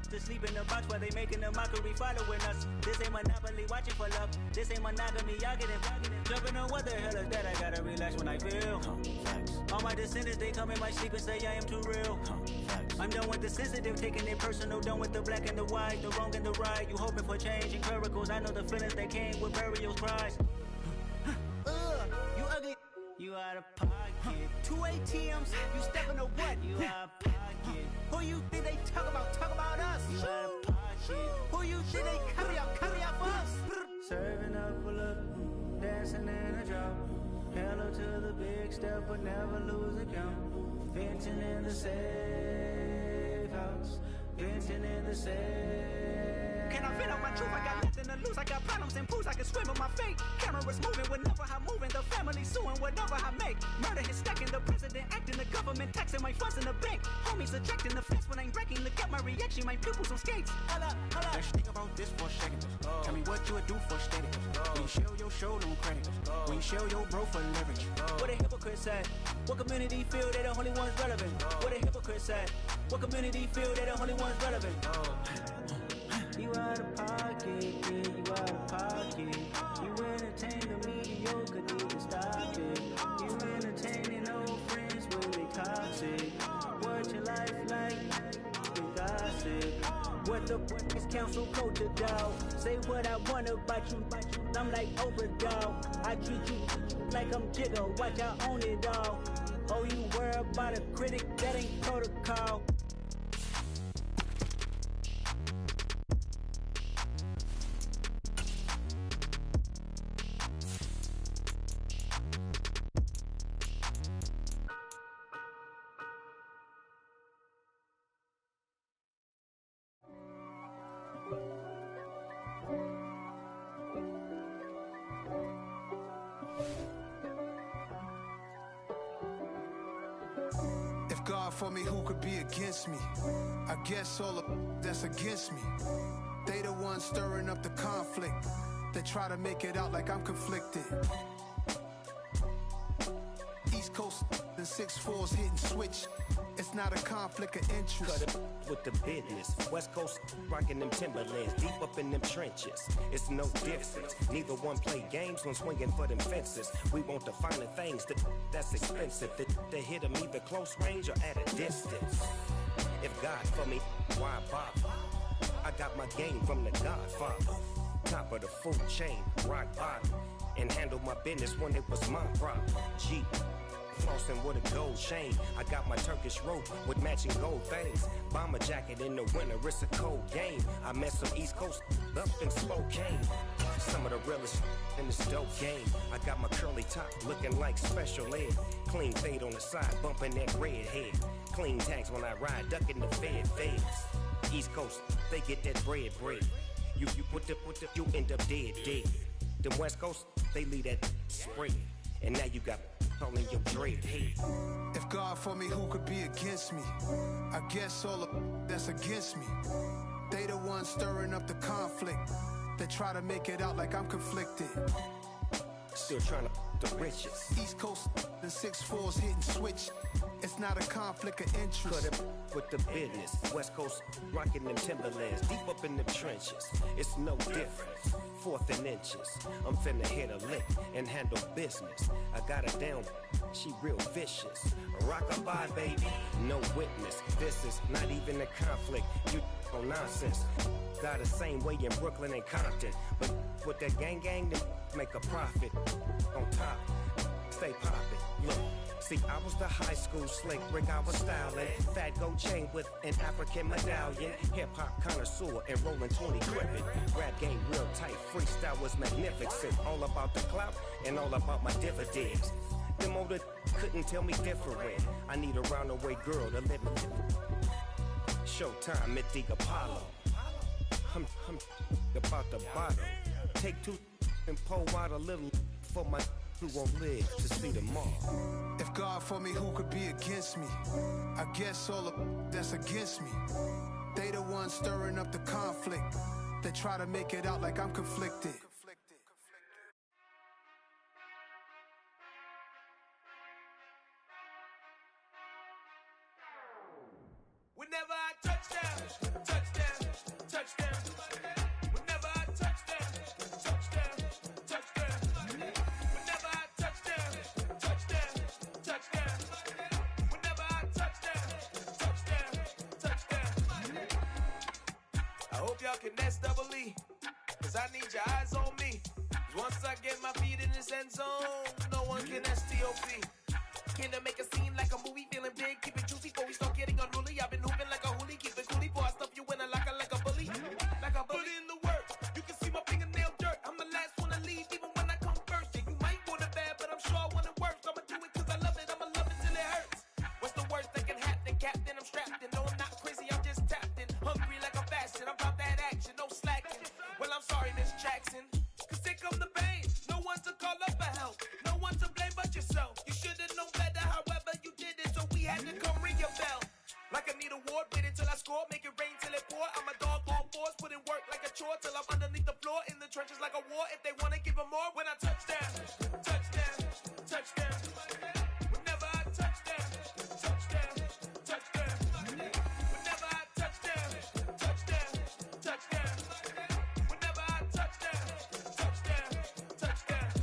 to sleep in the box while they making a mockery following us. This ain't Monopoly, watching for love. This ain't monogamy, y'all get it. Jumping on what the hell is that? I gotta relax when I feel. All my descendants, they come in my sleep and say I am too real. I'm done with the sensitive, taking it personal. Done with the black and the white, the wrong and the right. You hoping for change and miracles. I know the feelings that came with burial cries. You ugly, you out of pocket. 2 ATMs, you stepping to what? You out of pocket. Who you think they talk about us? You out of pocket. Who you think they carry up for us? Serving up a look, dancing in a drop. Hello to the big step, but never lose a count. Venting in the safe house. Venting in the safe. Can I vent out my truth? I got nothing to lose. I got problems and pools. I can swim with my fate. Cameras moving whenever I'm moving. The family suing whatever I make. Murder is stacking. The president acting. The government taxing my funds in the bank. Homies subtracting the fence when I'm breaking. Look at my reaction. My pupils on skates. Holla. Let's think about this for a second. Tell me what you would do for status. When you show your show, don't credit. When you show your bro for leverage. What a hypocrite said. What community feel they the only ones relevant? What a hypocrite said. What community feel they the only ones relevant? You out of pocket, yeah, you out of pocket. You entertain the mediocre, need to stop it. You entertaining old friends when they toxic. What your life like? You gossip. What the is council culture, dog? Say what I want about you. I'm like overdog. I treat you like I'm Jigga. Watch I own it all. Oh, you worry about a critic? That ain't protocol. God for me, who could be against me? I guess all of that's against me. They the ones stirring up the conflict. They try to make it out like I'm conflicted. East Coast and 6'4's hitting switch. It's not a conflict of interest. Cut it with the business. West Coast rocking them Timberlands, deep up in them trenches. It's no difference. Neither one play games when swinging for them fences. We want the finer things that's expensive. They hit them either close range or at a distance. If God for me, why bother? I got my game from the Godfather. Top of the food chain, rock bottom. And handle my business when it was my problem. G. Flossing with a gold chain. I got my Turkish rope with matching gold things. Bomber jacket in the winter, it's a cold game. I met some East Coast up in Spokane. Some of the realest in this dope game. I got my curly top looking like special ed. Clean fade on the side, bumping that red head. Clean tags when I ride, ducking the feds. East Coast, they get that bread. You put the, you end up dead. Them West Coast, they leave that spread. And now you got all in your dread head. If God for me, who could be against me? I guess all of that's against me. They the ones stirring up the conflict. They try to make it out like I'm conflicted. Still trying to the riches. East Coast and 6'4's hitting switch. It's not a conflict of interest. Cut it with the business. West Coast rocking them Timberlands, deep up in the trenches. It's no difference. 4th and inches. I'm finna hit a lick and handle business. I got her down, she real vicious. Rock-a-bye, baby, no witness. This is not even a conflict. You on nonsense. Got the same way in Brooklyn and Compton. But with that gang, then make a profit. On top, stay poppin'. Look. See, I was the high school slick Rick, I was styling. Fat gold chain with an African medallion. Hip-hop connoisseur and rolling 20 gripping. Rap game real tight, freestyle was magnificent. All about the clout and all about my dividends. Them older couldn't tell me different. I need a round-the-way girl to live in. Showtime at the Apollo. I'm about the bottom. Take 2 and pour out a little for my who won't live to see tomorrow. If God for me, who could be against me? I guess all the that's against me. They the ones stirring up the conflict. They try to make it out like I'm conflicted. Whenever I touchdown, touchdown, touchdown. Whenever I touchdown, touchdown, touchdown. Whenever I touchdown, touchdown, touchdown. Whenever I touchdown, touchdown, touchdown. I hope y'all can nest double E, cause I need your eyes on me. Cause once I get my feet in this end zone, no one can STOP. Can I make a scene like a movie, feeling big, keep it juicy before we start getting unruly. I've been hooping like a hoolie, keep it coolie before I stuff you in a locker like a bully. Like a bully. Put in the work, you can see my fingernail dirt. I'm the last one to leave, even when I come first. Yeah, you might want it bad, but I'm sure I want it worse. I'ma do it cause I love it, I'ma love it till it hurts. What's the worst that can happen, Captain? I'm strapped in, no I'm not crazy, I'm just tapped in. Hungry like I'm fasting, I'm about that action, no slacking. Well, I'm sorry, Miss Jackson, cause here come the pain. No one to call up for help, no one to blame but yourself. You should've known better, however you did it, so we had to come ring your bell. Like I need a ward, wait until I score, make it rain till it pour. I'm a dog on force, put in work like a chore till I'm underneath the floor, in the trenches like a war. If they wanna give them more, when I touchdown, touchdown, touchdown. Whenever I touchdown, touchdown, touchdown. Whenever I touchdown, touchdown, touchdown. Whenever I touchdown, touchdown, touchdown.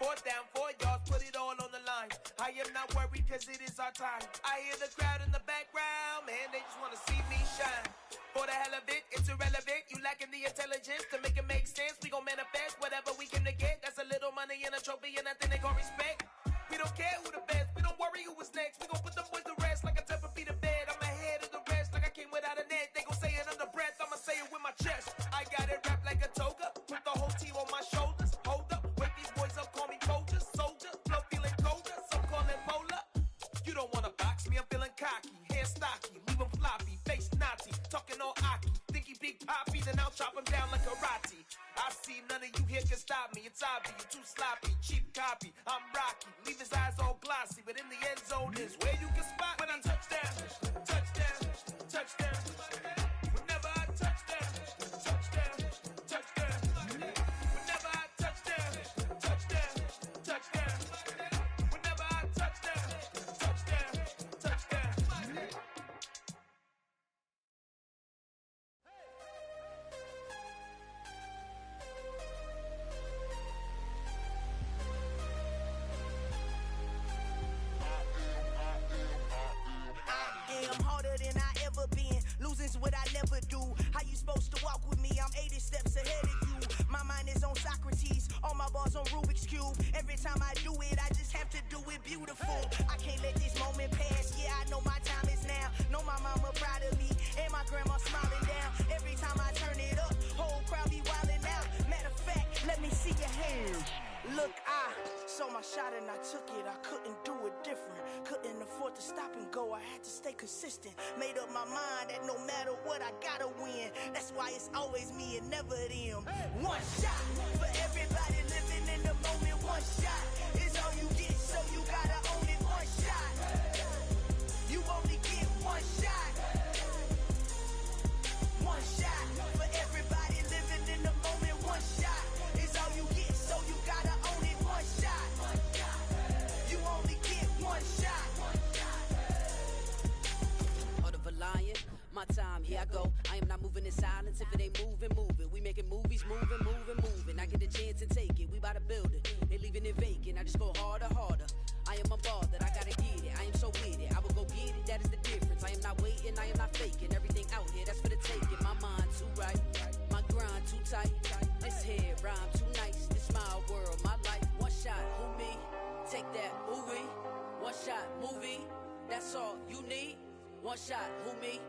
4th down, 4 yards, put it all on the line. I am not worried cause it is our time. I hear the crowd in the background, man, they just wanna see me shine. For the hell of it, it's irrelevant. You lacking the intelligence to make it make sense. We gon' manifest whatever we can to get. That's a little money and a trophy and nothing they gon' respect. We don't care who the best, we don't worry who was next. We gon' put them boys to rest like a 10 feet of bed. I'm ahead of the rest like I came without a net. They gon' say it under breath, I'ma say it with my chest. I got it wrapped like a toga, put the whole team on my shoulders. Hold up, wake these boys up, call me Soldier, soldier, flow feeling colder, some call it polar. You don't wanna box me, I'm feeling cocky, hair stocky, leave him floppy, face naughty, talking all aki, think he big poppy, then I'll chop him down like karate. I see none of you here can stop me, it's obvious, you too sloppy, cheap copy, I'm Rocky, leave his eyes all glossy, but in the end zone is where you can spot when I touchdown, touchdown, touchdown. Whenever I touchdown, touchdown, touchdown. Whenever I touchdown, touchdown, touchdown. Whenever I touchdown, touchdown, touchdown. I'm harder than I ever been. Losing's what I never do. How you supposed to walk with me? I'm 80 steps ahead of you. My mind is on Socrates. All my bars on Rubik's Cube. Every time I do it, I just have to do it beautiful. I can't let this moment pass. Yeah, I know my time is now. Know my mama proud of me. And my grandma smiling down. Every time I turn it up, whole crowd be wildin' out. Matter of fact, let me see your hands. Look, I saw my shot and I took it. I couldn't do it different. Couldn't afford to stop and go. I had to stay consistent. Made up my mind that no matter what, I gotta win. That's why it's always me and never them. One shot for everybody living in the moment. One shot is all you get, so you gotta own it. One shot. You only get one shot. One shot for everybody living in the moment. One shot is all you get, so you gotta own it. One shot. You only get one shot. here I go. I am not moving in silence. If it ain't moving, move it. We making movies, moving, moving, moving. I get a chance and take it. We bout to build it. They leaving it vacant. I just go harder, harder. I am a ball that I gotta get it. I am so with it. I will go get it. That is the difference. I am not waiting. I am not faking. Everything out here, that's for the taking. My mind too right. My grind too tight. This head rhyme too nice. This my world, my life. One shot, who me? Take that, movie. One shot, movie. That's all you need. One shot, who me?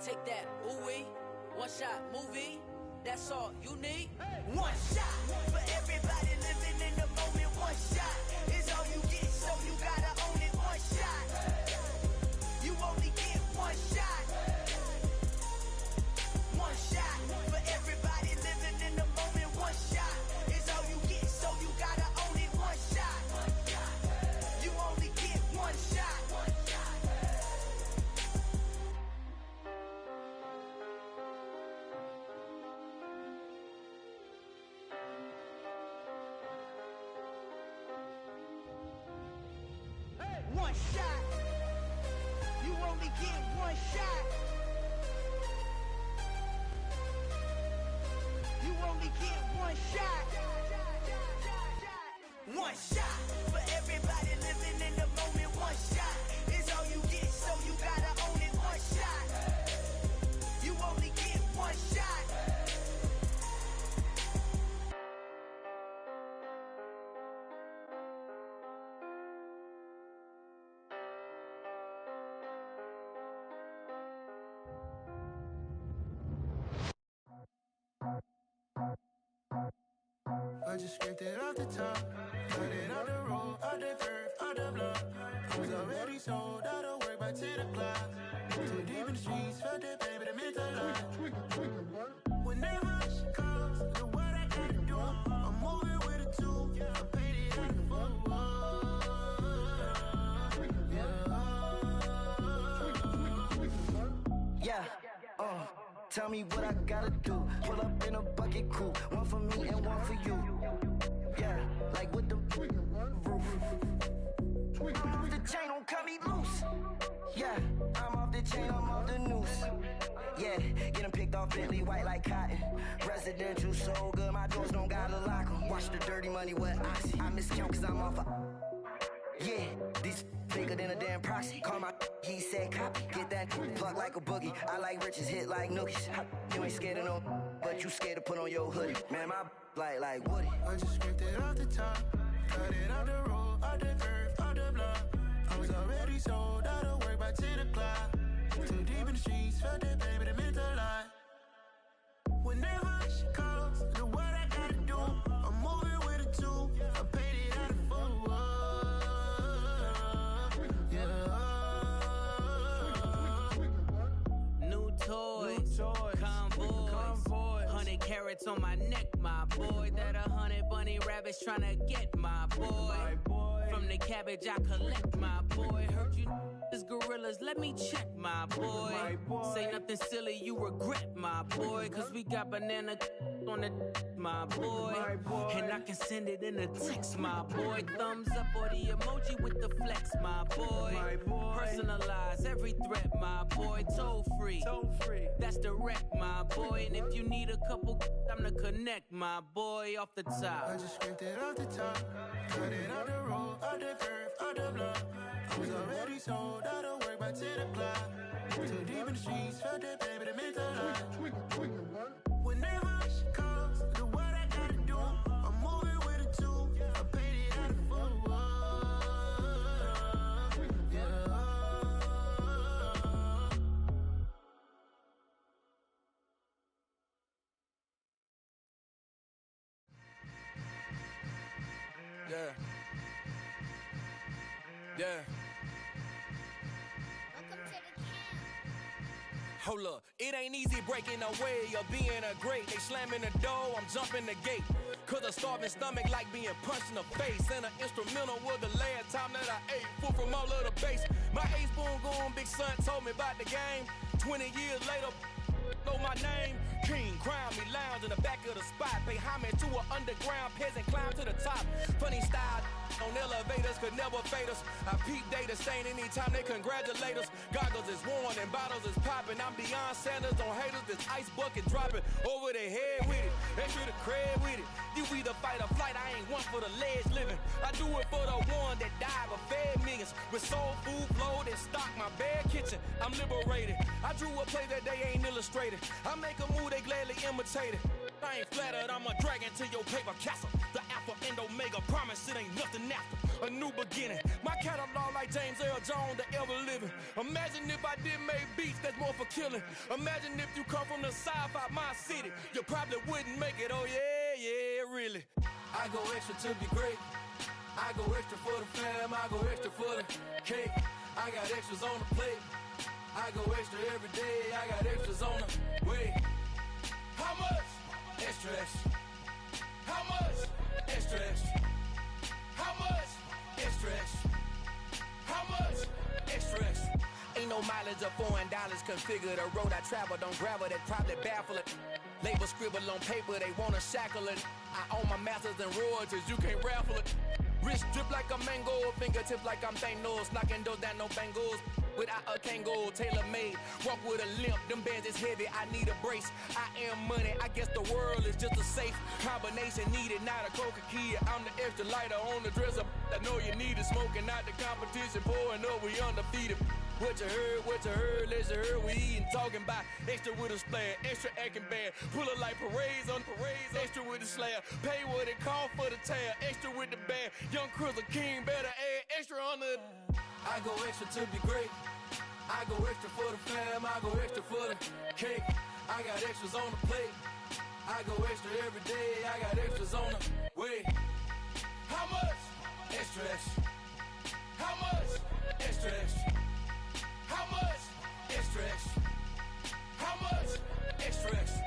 Take that, ooh-wee. One shot, movie. That's all you need. One shot for everybody living in the moment. One shot is all you get, so you gotta own it. One shot. You only get one shot. One shot for everybody living in the moment. One shot is all you get, so you gotta own it. One shot. You only get one shot. One shot. You only get one shot. You only get one shot. One shot for everybody living in the moment. One shot is all you get, so you gotta own it. One shot. You only get one shot. I just scraped it off the top, cut it out the road, out the curve, out the block. I was already sold out of work by 10 o'clock. Too deep in the streets, felt that baby, the mental lie. Whenever she calls, do what I gotta do. I'm moving with a two, I paid it out the full. Yeah, tell me what I gotta do. Pull up in a bucket crew, one for me and one for you. Yeah, like with the roof. I'm off the chain, don't cut me loose. Yeah, I'm off the chain, I'm off the noose. Yeah, getting picked off Bentley, white like cotton. Residential so good, my doors don't gotta lock 'em. Watch the dirty money with oxy. I miscount cause I'm off a... Yeah, these bigger than a damn proxy. Call my he said copy. Get that plug like a boogie. I like riches, hit like nookies. You ain't scared of no, but you scared to put on your hoodie. Man, my like Woody. I just scraped it off the top, cut it out the road, out the curve, out the block. I was already sold out of work by 10 o'clock. Too deep in the streets, felt that baby, the mental lie. Whenever she calls, do what I gotta do. I'm moving with a two, I paid it out of full. New toys, convoys, 100 carats on my neck, my boy. That 100 bunny rabbits tryna get my boy. From the cabbage I collect, my boy. Heard you is gorillas, let me check, my boy. Say nothing silly, you regret, my boy. Cause we got banana on the my boy. And I can send it in a text, my boy. Thumbs up or the emoji with the flex, my boy. Personalize every threat, my boy. Toll free, that's direct, my boy. And if you need a couple, I'm the connect, my boy, off the top. I just scraped it off the top, cut it out the road, out the curve, out the block. I was already sold out of work by 10 o'clock. Too deep in the streets, felt that baby, the mental lie. Whenever she calls, do what I gotta do. I'm moving with a two, I paid it out of full. Yeah. Yeah. Hold up, it ain't easy breaking away or being a great. They slamming the door, I'm jumping the gate. Cause a starving stomach like being punched in the face. And an instrumental was the last time that I ate food from all of the base. My ace boom goon, big son told me about the game. 20 years later, know my name? King, crown me, lounge in the back of the spot. Pay homage to an underground peasant, climb to the top. Funny style on elevators could never fade us. I peep data stain anytime they congratulate us. Goggles is worn and bottles is popping. I'm Deion Sanders on haters, this ice bucket dropping over their head with it. Extra the cred with it. You either fight or flight, I ain't one for the ledge living. I do it for the one that died but fed millions. With soul food flow that stock my bare kitchen. I'm liberated. I drew a play that they ain't illustrated. I make a move, they gladly imitate it. I ain't flattered, I'm a dragon to your paper castle. The Alpha and Omega, promise it ain't nothing after. A new beginning. My catalog like James Earl Jones, the ever living. Imagine if I did make beats that's more for killing. Imagine if you come from the sci-fi, my city. You probably wouldn't make it, oh yeah, really. I go extra to be great. I go extra for the fam, I go extra for the cake. I got extras on the plate. I go extra every day, I got extras on the way. How much? Extra, extra. How much? Extra, extra. How much? Extra, extra. How much? Extra, extra. Ain't no mileage of $4 configure the road I travel. Don't gravel, that probably baffle it. Label scribble on paper, they wanna shackle it. I own my masters and royalties, you can't raffle it. Wrist drip like a mango, fingertips like I'm Thanos. Knocking those down, no bangles. Without a Kangol, tailor-made. Walk with a limp, them bands is heavy, I need a brace. I am money, I guess the world is just a safe combination needed, not a coca-key. I'm the extra lighter on the dresser. I know you need it, smoking out the competition, pouring up, we undefeated. What you heard, let's heard, we eating, talking about extra with a splash, extra acting bad. Pull it like parades on parades, extra with the slab. Pay what it cost for the tab, extra with the bag. Young Crizzle King, better add extra on the. I go extra to be great. I go extra for the fam, I go extra for the cake. I got extras on the plate. I go extra every day, I got extras on the way. How much? Extra, extra. How much? Extra, extra. How much? Extra, extra. How much? Extra, extra.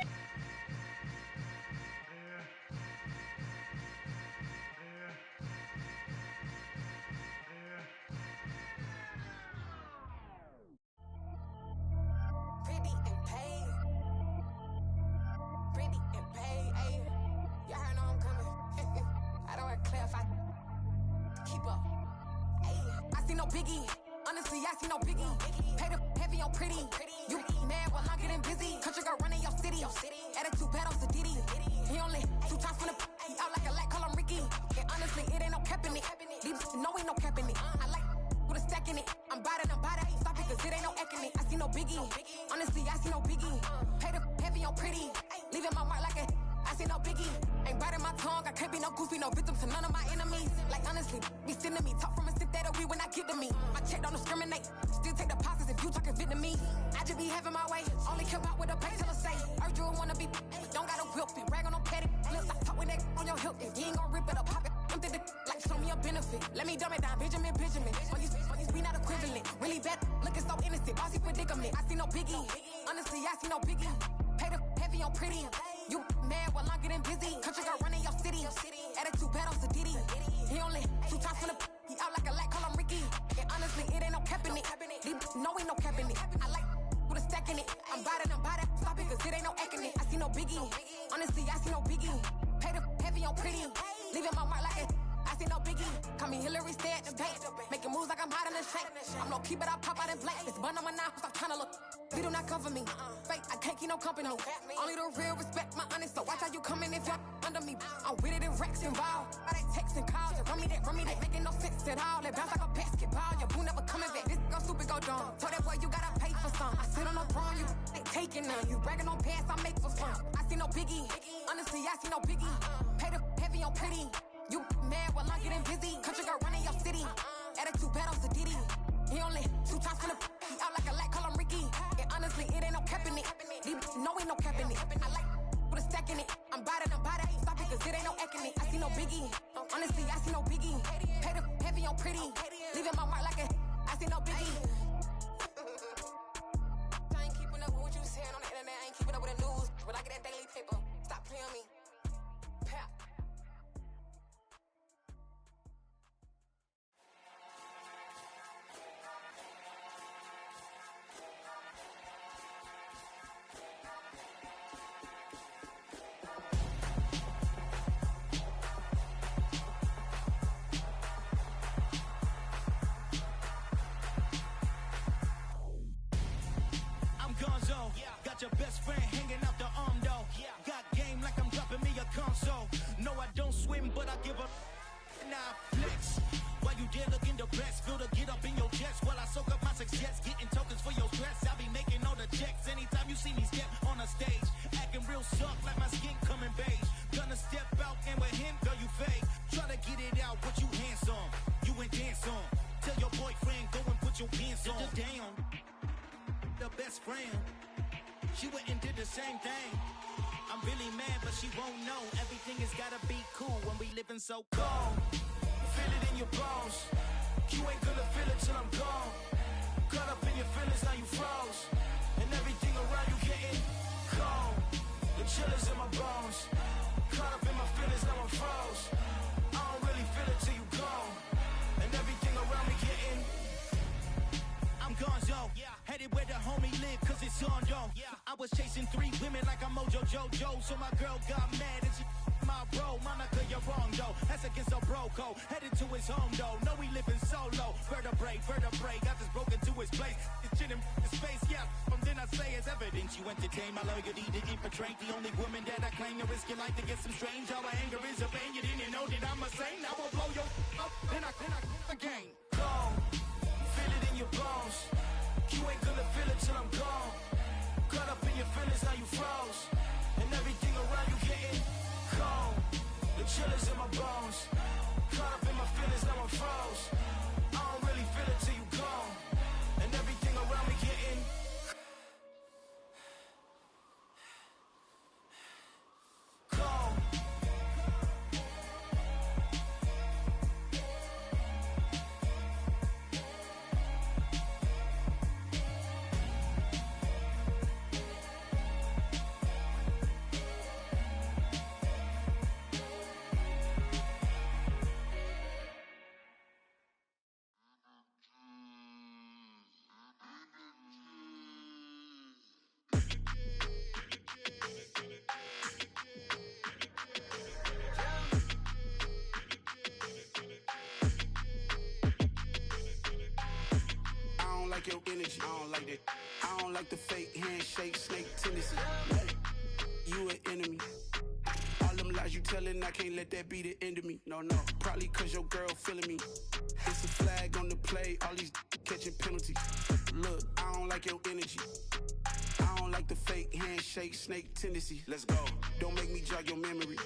Pretty and paid. Pretty and paid, ayy. Y'all heard know I'm coming. I don't want to clarify. Keep up. Ayy, I see no biggie. Honestly, I see no biggie. Pay the heavy on pretty. You mad while I'm getting busy. Country girl running your city. Attitude bad on Sadidi. He only 2 times from the he out like a light, call him Ricky. And honestly, it ain't no cap in it. These no ain't no cap in it. I like with a stack in it. I'm about it. Stop it, cause it ain't no acting it. I see no biggie. Honestly, I see no biggie. Pay the heavy on pretty. Leaving my mark like a I see no biggie. Ain't biting my tongue. I can't be no goofy, no victim to none of my enemies. Like honestly, be sending me talk from a stick that'll be when I get to me. My check don't discriminate. Still take deposits if you talking Vietnamese. I just be having my way. Only care about what the painkiller say. Urge you wanna be, don't got a whip it. Rag on petty. Lips, I talk with that on your hip. If you ain't gon' rip it or pop it, empty the like show me a benefit. Let me dumb it down, Benjamin. We not equivalent. Really bad, looking so innocent. Bossy predicament. I see no biggie. Honestly, I see no biggie. Pay the heavy on pretty. You mad while I'm getting busy. Country girl running your city. Attitude bad on Sadidi. He only 2 times from the he out like a light, call him Ricky. And honestly, it ain't no cap in it. These no ain't no cap in it. I like with a stack in it. I'm about it. Stop it, cause it ain't no acting it. I see no biggie. Honestly, I see no biggie. Pay the heavy on pretty. Leaving my mark like a I see no biggie. Call me Hillary, stay at the bank. Making moves like I'm hot in the shank. I'm no keep it, I pop out in blank. This bun on my knife, stop trying to look. They do not come for me. Fake, I can't keep no company. Only the real respect my honest. So watch how you coming if y'all under me. I'm with it in Rex involved. I they text and calls. Run me that. Making no sense at all. They bounce like a basketball. Your boo never coming back. This go stupid, go dumb. Told that boy you gotta pay for some. I sit on no throne, you ain't taking none. You bragging on pants, I make for fun. I see no biggie. Honestly, I see no biggie. Pay the heavy on pretty. You mad while I'm getting busy. Country girl running your city. Attitude bad on Sadidi. He only 2 times from the he out like a light, call him Ricky. And honestly, it ain't no cap in it. These no ain't no cap in it. I like with a stack in it. I'm about it. Stop it, cause it ain't no acting it. I see no biggie. Honestly, I see no biggie. Pay the heavy on pretty. Leaving my mark like a I see no biggie. I ain't keeping up with what you saying on the internet. I ain't keeping up with the news. When I get that daily paper, stop playing me. Pap. got your best friend hanging out the arm though. Got game like I'm dropping me a console. No, I don't swim, but I give a nah flex. While you there looking depressed, feel the get up in your chest while I soak up my success, getting tokens for your stress. I be making all the checks anytime you see me step on a stage, acting real soft like my skin coming beige. Gonna step out and with him, girl, you fake. Try to get it out, but you handsome. You ain't dance on. Tell your boyfriend, go and put your pants on. Down. The best friend, she went and did the same thing. I'm really mad, but she won't know. Everything has gotta be cool when we living so cold. Feel it in your bones. You ain't gonna feel it till I'm gone. Caught up in your feelings, now you froze. And everything around you getting cold. The chillers in my bones. Caught up in my feelings, now I'm froze. I don't really feel it till you gone. And everything around me getting I'm gonzo, headed where the homie live, cause it's on though. I was chasing 3 women like I'm Mojo Jojo, so my girl got mad and she my bro. Monica, you're wrong though, that's against a bro code. Headed to his home though, know we living solo. Vertebrae, got this broken to his place. It's shit in his face, from then I say it's evidence. You entertain my loyalty to infiltrate. The only woman that I claim to risk your life to get some strange. All my anger is a pain, you didn't know that I'm a saint. I will blow your up, then I again. Go. Feel it in your bones. You ain't gonna feel it till I'm gone. Caught up in your feelings, now you froze. And everything around you getting cold. The chillers in my bones. Caught up in my feelings, now I'm froze. I don't really feel it till you gone. And everything around me getting cold. Your energy, I don't like that. I don't like the fake handshake, snake tendency. You an enemy. All them lies you telling, I can't let that be the end of me. No, probably cause your girl feeling me. It's a flag on the play, all these catching penalties. Look, I don't like your energy. I don't like the fake handshake, snake tendency. Let's go. Don't make me jog your memory.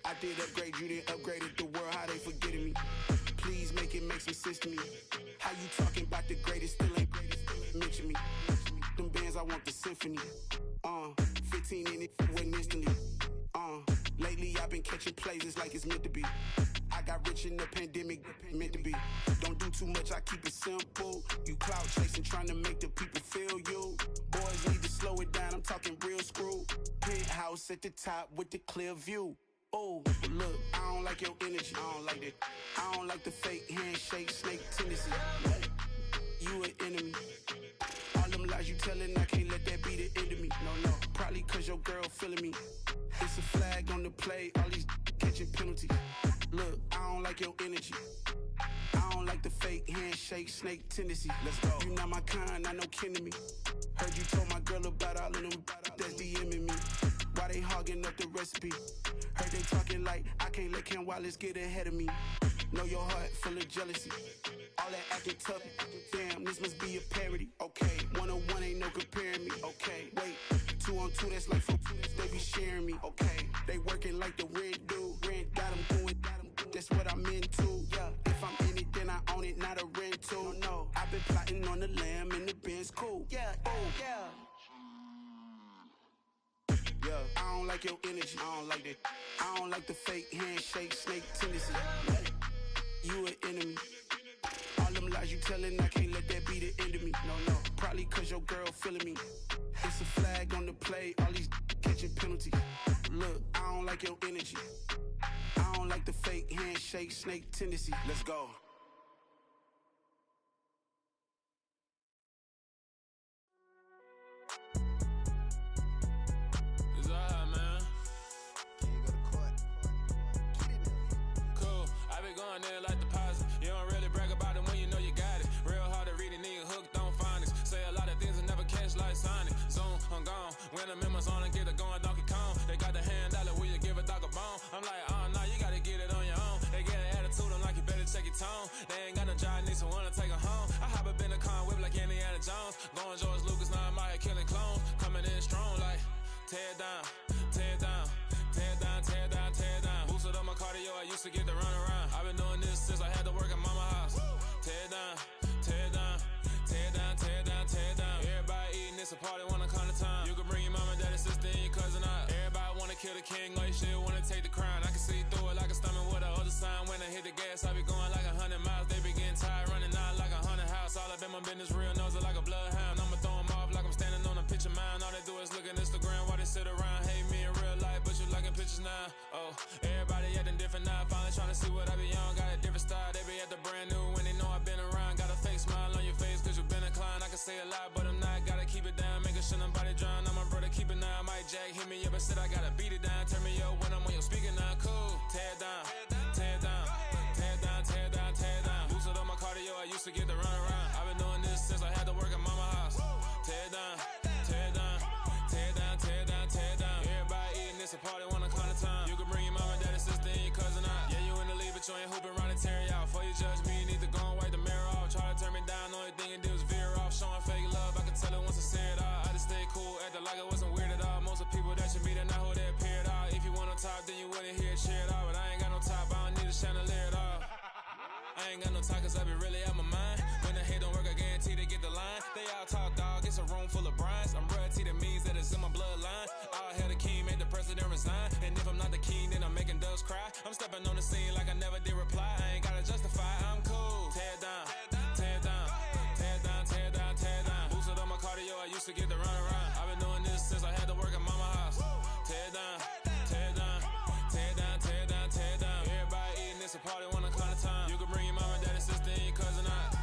I did upgrade, you didn't upgrade it. The world, how they forgetting me. Please make it make some sense to me. How you talking about the greatest, still ain't greatest, mention me. Them bands, I want the symphony. 15 in it, went instantly. Lately I've been catching plays, it's like it's meant to be. I got rich in the pandemic, meant to be. Don't do too much, I keep it simple. You cloud chasing, trying to make the people feel you. Boys need to slow it down, I'm talking real screw. Penthouse at the top with the clear view. Oh, look, I don't like your energy. I don't like that. I don't like the fake handshake, snake tendency. You an enemy. All them lies you telling, I can't let that be the end of me. No, probably cause your girl feeling me. It's a flag on the play, all these catching penalties. Look, I don't like your energy. I don't like the fake handshake, snake tendency. Let's go. You not my kind, I know kin to me. Heard you told my girl about all of them that's DMing me. Why they hogging up the recipe? Heard they talking like I can't let Ken Wallace get ahead of me. Know your heart full of jealousy. All that acting tough, damn, this must be a parody. Okay, 1-on-1 ain't no comparing me. Okay, wait, 2-on-2, that's like 4, they be sharing me. Okay, they working like the rent do. Rent got them going, that's what I'm into. Yeah, if I'm in it, then I own it, not a rental. No, I've been plotting on the lamb and the Benz cool. Yeah, oh, yeah. Yeah, I don't like your energy. I don't like that. I don't like the fake handshake, snake tendency. You an enemy. All them lies you telling, I can't let that be the end of me. No, probably cause your girl feeling me. It's a flag on the play, all these catching penalties. Look, I don't like your energy. I don't like the fake handshake, snake tendency. Let's go. There like deposit. You don't really brag about it when you know you got it. Real hard to read a nigga hooked on phonics. Say a lot of things and never catch like Sonic. Zoom, I'm gone. When I'm in my zone and get it going Donkey Kong. They got the hand dollar, will you give a dog a bone? I'm like, nah, you gotta get it on your own. They get an attitude, I'm like, you better check your tone. They ain't got no job, need someone to take her home. I hop up in the car and whip like Indiana Jones. Going George Lucas, now I'm out here killing clones. Coming in strong like, tear it down, tear it down. Tear it down, tear it down, tear it down. Boosted up my cardio, I used to get to run around. I've been doing this since I had to work at mama house. Tear it down, tear it down, tear it down, tear it down, tear it down. Everybody eating, it's a party, wanna come to time. You can bring your mama, daddy, sister, and your cousin out. Everybody wanna kill the king, or you still wanna take the crown. I can see through it like a stomach with a other sign. When I hit the gas, I be going like 100 miles. They be getting tired, running out like 100 house. All up in my business, real nose like a bloodhound. I'ma throw them off like I'm standing on a picture mound. All they do is look at Instagram while they sit around. Hate me in real life, but you liking pictures now. Oh, everybody acting different now. Finally trying to see what I be on. Got a different style, they be at the brand new when they know I've been around. Got a fake smile on your face cause you been inclined. I can say a lot, but I'm not. Gotta keep it down, making sure nobody drown. I'm my brother, keep it now. Mike Jack hit me up and said I gotta beat it down. Turn me up when I'm on your speaker now. Cool, tear it down, tear it down, tear it down, tear it down, tear it down. Boosted up my cardio, I used to get to run around. I've been doing this since I had to work at mama house. Tear it down, tear it down, tear it down, tear it down, tear it down. Everybody eating, it's a party, wanna come to time. You can bring your mama, daddy, sister, and your cousin out. Yeah, you in the lead, but you ain't hooping around and tearing out. Before you judge me, you need to go and wipe the mirror off. Try to turn me down, only thing you did was veer off. Showing fake love, I can tell it once I say it all. I just stay cool, acting like it wasn't weird at all. Most of the people that you meet are not who they appear at all. If you want on top, then you wouldn't hear it cheer at all. But I ain't got no top, I don't need a chandelier at all. I ain't got no talk cause I be really out my mind. When the hate don't work, I guarantee they get the line. They all talk dog, it's a room full of brinds. I'm royalty, that means that it's in my bloodline. All hail the king, made the president resign. And if I'm not the king, then I'm making doves cry. I'm stepping on the scene like I never did reply. I ain't gotta justify, I'm cool. Tear it down, tear it down, tear it down, tear it down, tear it down. Boosted up my cardio, I used to get to run around. I've been doing this since I had to work at mama house. Tear it down, tear it down, tear it down, tear it down, tear it down. Everybody eating, it's a party, wanna come to time. You can bring your mama, daddy, sister, and your cousin out.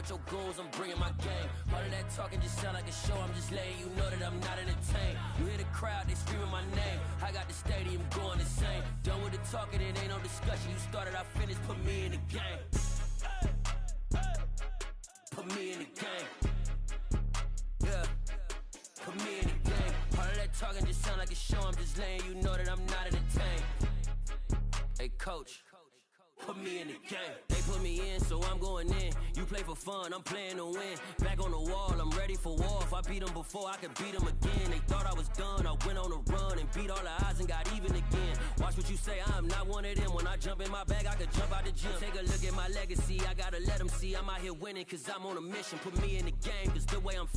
Your goals, I'm bringing my game. All of that talking just sound like a show. I'm just letting you know that I'm not entertained. You hear the crowd, they screaming my name. I got the stadium going insane. Done with the talking, it ain't no discussion. You started, I finished, put me in the game. Put me in the game. Yeah, put me in the game. All of that talking just sound like a show. I'm just letting you know that I'm not entertained. Hey, coach, put me in the game. They put me in, so I'm going in. You play for fun, I'm playing to win. Back on the wall, I'm ready for war. If I beat them before, I could beat them again. They thought I was done, I went on a run and beat all the odds and got even again. Watch what you say, I'm not one of them. When I jump in my bag, I could jump out the gym. Take a look at my legacy, I gotta let them see I'm out here winning, cause I'm on a mission. Put me in the game, cause the way I'm